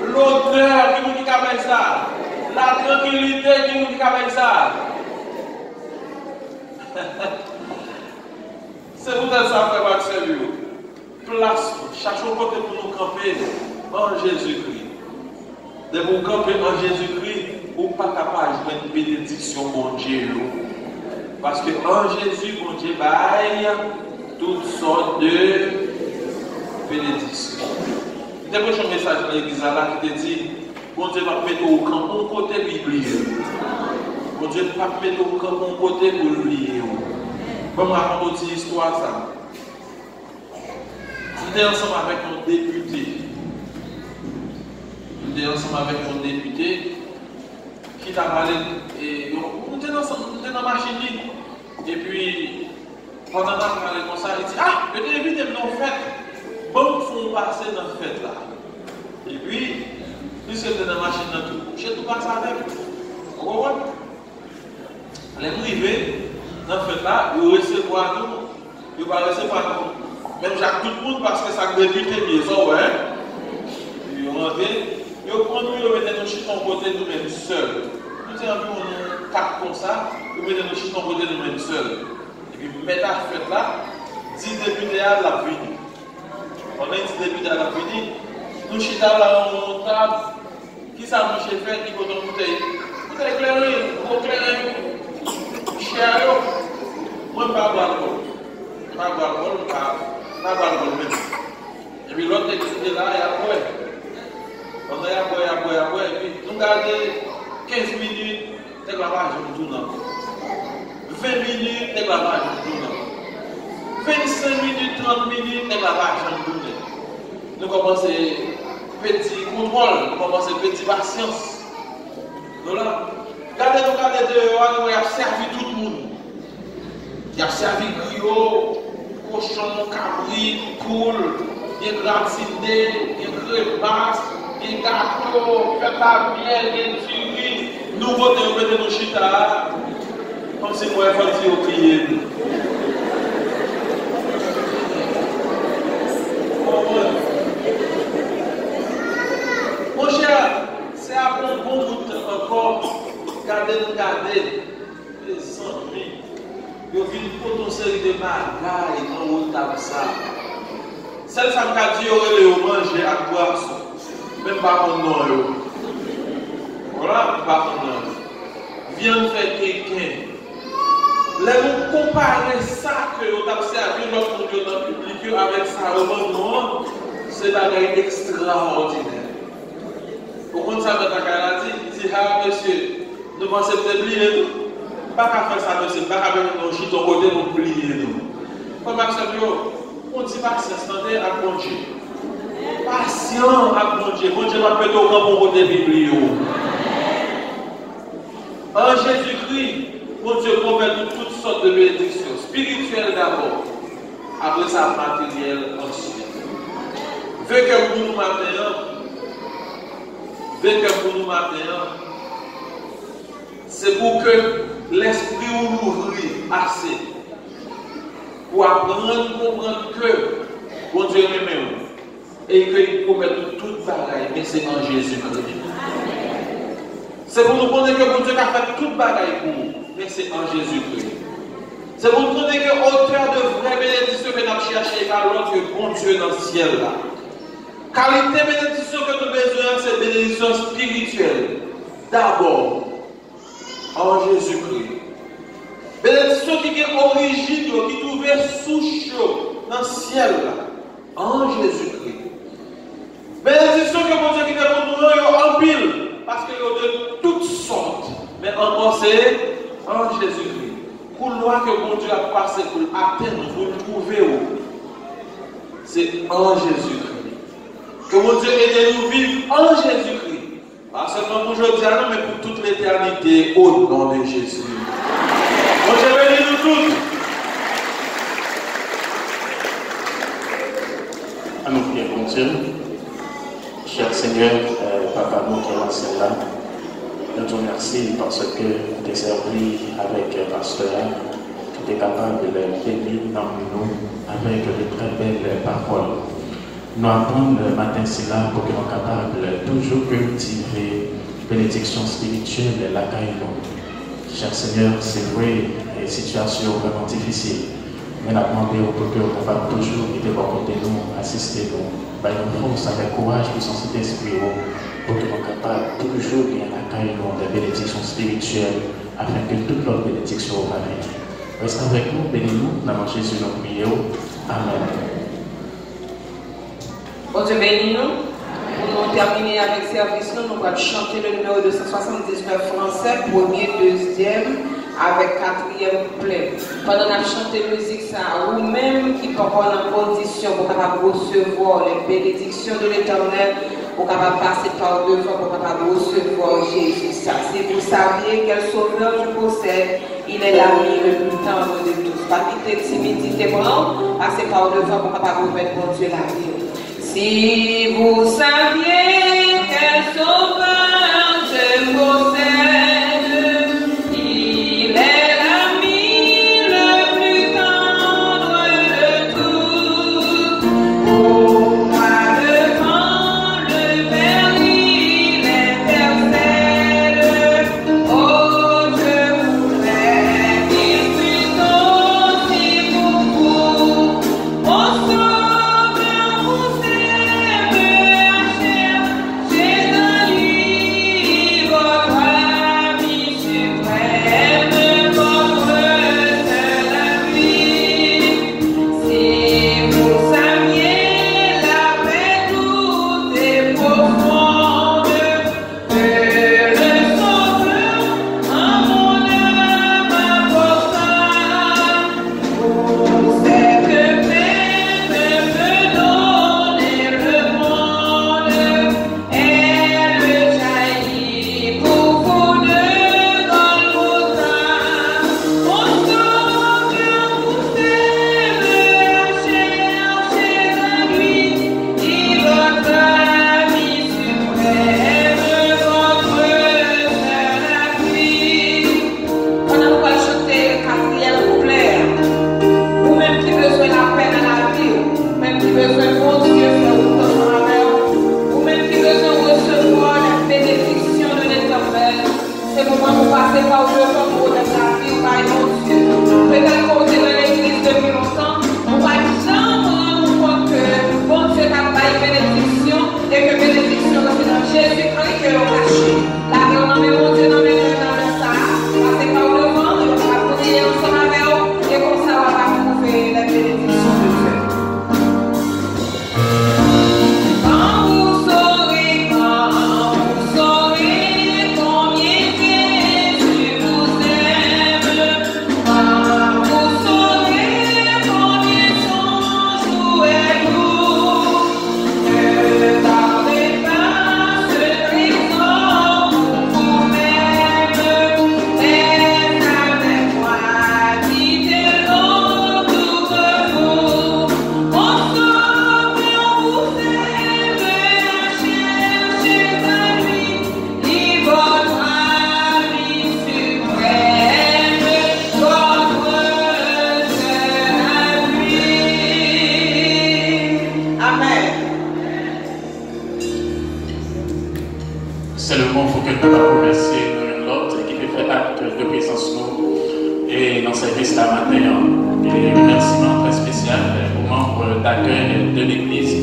l'odeur, qui vous dit avec ça, la tranquillité, qui vous dit avec ça. C'est pour ça, frère Maxime, place, cherchons côté pour nous camper en Jésus-Christ. De vous camper en Jésus-Christ, vous n'êtes pas capable de mettre une bénédiction, mon Dieu. Parce que en Jésus, mon Dieu, baille toutes sortes de bénédictions. Il y a un message dans l'église là qui te dit, mon Dieu va mettre au camp mon côté biblique. Mon Dieu va mettre au camp mon côté pour l'oublier. Comme raconter une histoire ça. J'étais ensemble avec un député. J'étais ensemble avec un député qui t'a parlé. On était dans la machine. Et puis, pendant qu'on parlait comme ça, il dit, ah, je t'ai invité dans la fête. Bon, font passer dans la fête là. Et puis, puisque tu es dans la machine dans tout, j'ai tout passé avec. Vous comprenez? Les privés, dans la fête là, ils recevoir nous. Ils ne vont pas recevoir nous. Même Jacques tout le monde, parce que ça débuté bien, ça, ouais. Ils rentrent, ils prennent nous, ils mettent nos chitons côté nous-mêmes seuls. Nous avons environ 4 comme ça, ils mettent nos chitons côté nous-mêmes seuls. Et puis, mettre la fête là, 10 députés à la vie. On a 10 députés à la vie. Nous chitons là, on table. Qui ça, M. fait, qui peut nous bouteille? Vous avez éclairé, vous éclairez. Cher, moi, je ne vais pas boire l'alcool. Je ne vais pas boire l'alcool, je ne vais pas boire l'alcool même. Et puis l'autre est là, il y a boire. On a boire, et puis nous gardons 15 minutes d'éclavage de tournant. 20 minutes d'éclavage de tournant. 25 minutes, 30 minutes d'éclavage de tournant. Nous commençons petit contrôle, nous commençons petit patience. Voilà. Regardez dehors, il a servi tout le monde. Il a servi griot, cochon, cabri, poule, il a gratiné, il a crépasse, il a gâteau, fête à miel, il a tuerie. Nous votons de nos chita, comme si moi, il faut dire au crier. Mon cher, c'est un bon bout encore. Regardez, les amis, ils viennent pour une série de bagailles dans le table ça. Celle ça m'a dit, ils ont manger à boire, même pas mon nom. Voilà, pas mon nom. Viens faire quelqu'un. Là, nous comparer ça que vous avez servi l'autre monde dans le public avec ça, non, c'est un bagaille extraordinaire. Au compte ça, il dit, ah monsieur, nous pensons que c'est plié, pas qu'à faire ça, monsieur, pas qu'à faire nos chutes au côté, nous plier nous. Comme on dit patience, attendez à bon Dieu. Patient à bon Dieu. Bon Dieu va mettre au camp pour côté biblique. En Jésus-Christ, bon Dieu promet toutes sortes de bénédictions, spirituelles d'abord, après ça matérielle ensuite. Veut que pour nous maintenant, c'est pour que l'esprit nous ouvre assez pour apprendre, comprendre que bon Dieu lui-même et qu'il promet toute bagaille, mais c'est en Jésus-Christ. C'est pour nous connaître que bon Dieu a fait toute bagaille pour nous, mais c'est en Jésus-Christ. C'est pour nous connaître que auteur de vraie bénédiction que nous avons cherché par l'autre que bon Dieu dans le ciel là. Qualité bénédiction que nous avons besoin, c'est bénédiction spirituelle. D'abord, en Jésus-Christ. Bénédiction qui est origine, qui trouve souche dans le ciel là. En Jésus-Christ. Bénédiction que mon Dieu qui est pour nous en pile. Parce qu'il y a de toutes sortes. Mais encore c'est en Jésus-Christ. Couloir que mon Dieu a passé pour atteindre, pour trouver où. C'est en Jésus-Christ. Que mon Dieu aide nous vivre en Jésus-Christ. Pas seulement pour aujourd'hui, mais pour toute l'éternité, au nom de Jésus. Mon Dieu bénit nous tous. À nous prier, mon Dieu. Cher Seigneur, Papa, nous qui sommes là, nous te remercions parce que tu es servi avec Pasteur, tu es capable de bénir dans nous avec de très belles paroles. Nous apprenons le matin là pour que nous soyons capables toujours cultiver bénédiction spirituelle la caillou. Cher Seigneur, c'est vrai, les situations vraiment difficiles, mais nous demandons pour que nous soyons capables toujours de côté nous, assister nous, nous force avec courage et son Saint-Esprit pour que nous soyons capables toujours de la caillou des bénédictions spirituelles afin que toute notre bénédiction va venir. Reste avec nous, bénis-nous, dans Jésus nous prions. Amen. Bon Dieu bénis nous. Pour nous terminer avec le service, nous allons chanter le numéro 279 français, premier, deuxième, avec quatrième couplet. Pendant qu'on a chanté la musique, ça, ou même qui peut avoir en condition pour capable recevoir les bénédictions de l'Éternel, pour capable passer par devant, pour capable recevoir Jésus. Ça, si vous saviez quel sauveur je possède, Il est l'ami le plus tendre de tous. Pas quitter timidité, passer par devant pour capable de mettre mon Dieu la vie. Si vous saviez quel sauveur je possède, il est l'ami le plus tendre de tous. Pour moi devant le Père, il intercède. Oh, je voudrais qu'il puisse aussi pour vous. Oh, sauveur, vous aime chercher de lui votre ami suprême, votre seul ami. Si vous saviez la paix douce et profonde que le Sauveur en mon âme apporta, pour cette paix me peut donner le monde, elle jaillit pour vous de Golgotha. Mon Sauveur vous aime chercher de lui, il votre ami suprême, votre seul appui. Pendant qu'on va chanter le quatrième couplet, vous-même qui besoin la paix dans la vie, vous-même qui besoin bon Dieu faire vous ensemble avec vous, vous-même qui besoin recevoir la bénédiction de l'Éternel, c'est le moment pour passer par devant pour la vie, ou par mon Dieu. Peut-être qu'on est dans l'église depuis longtemps, on va jamais rendre compte que bon Dieu n'a pas une bénédiction et que bénédiction c'est dans Jésus-Christ que l'on cache. La vie, on en met mon Dieu dans mes mains dans le ça, passer par devant, et on va prier ensemble avec vous, et comme ça, on va trouver la bénédiction de Dieu. Quand vous saurez combien Jésus vous aime, quand vous saurez combien son jour est doux, ne tardez pas ce trésor pour vous-même, mais avec moi, dites-le autour de vous. Mon Sauveur vous aime chercher de lui, il votre ami suprême, votre seul ami. Amen. C'est le moment où que nous allons remercier l'autre qui fait faire acte de présence nous et dans service la matin. Et remerciement très spécial aux membres d'accueil de l'église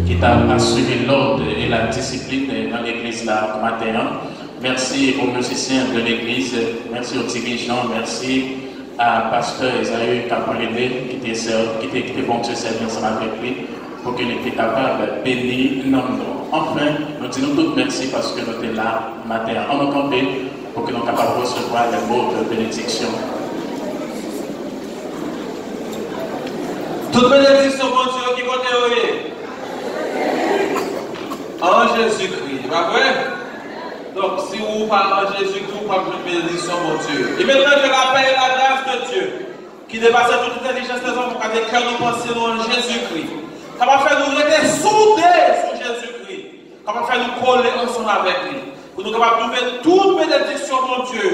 qui t'a assuré l'ordre et la discipline dans l'église là matin. Merci aux musiciens de l'église, merci aux dirigeants, merci à pasteur Esaü Caparelé qui était bon de servir ensemble avec lui pour qu'il était capable de bénir nous. Enfin, nous disons tous merci parce que nous sommes là matin en nous camper pour que nous soyons capables de recevoir les mots de bénédiction. Toute bénédiction, mon Dieu, qui compte en Jésus-Christ, pas vrai? Donc, si vous parlez en Jésus-Christ, vous parlez de bénédiction, mon Dieu. Et maintenant, je rappelle la grâce de Dieu qui dépasse toute intelligence des hommes pour que les cœurs nous pensent en Jésus-Christ. Ça va faire nous rester soudés sur Jésus-Christ. Ça va faire nous coller ensemble avec lui. Pour nous capables de trouver toute bénédiction, mon Dieu.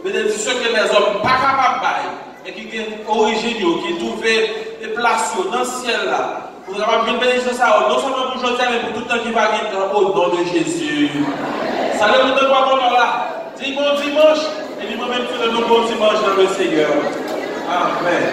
Bénédiction que les hommes ne sont pas capables de faire. Et qui est originaux, qui trouvent des places dans le ciel là. Pour nous capables de bénédiction ça, non seulement pour aujourd'hui, mais pour tout le temps qui va venir au nom de Jésus. Salut, nous devons voir là. Dis bon dimanche. Et dis moi-même que nous bon dimanche dans le Seigneur. Amen.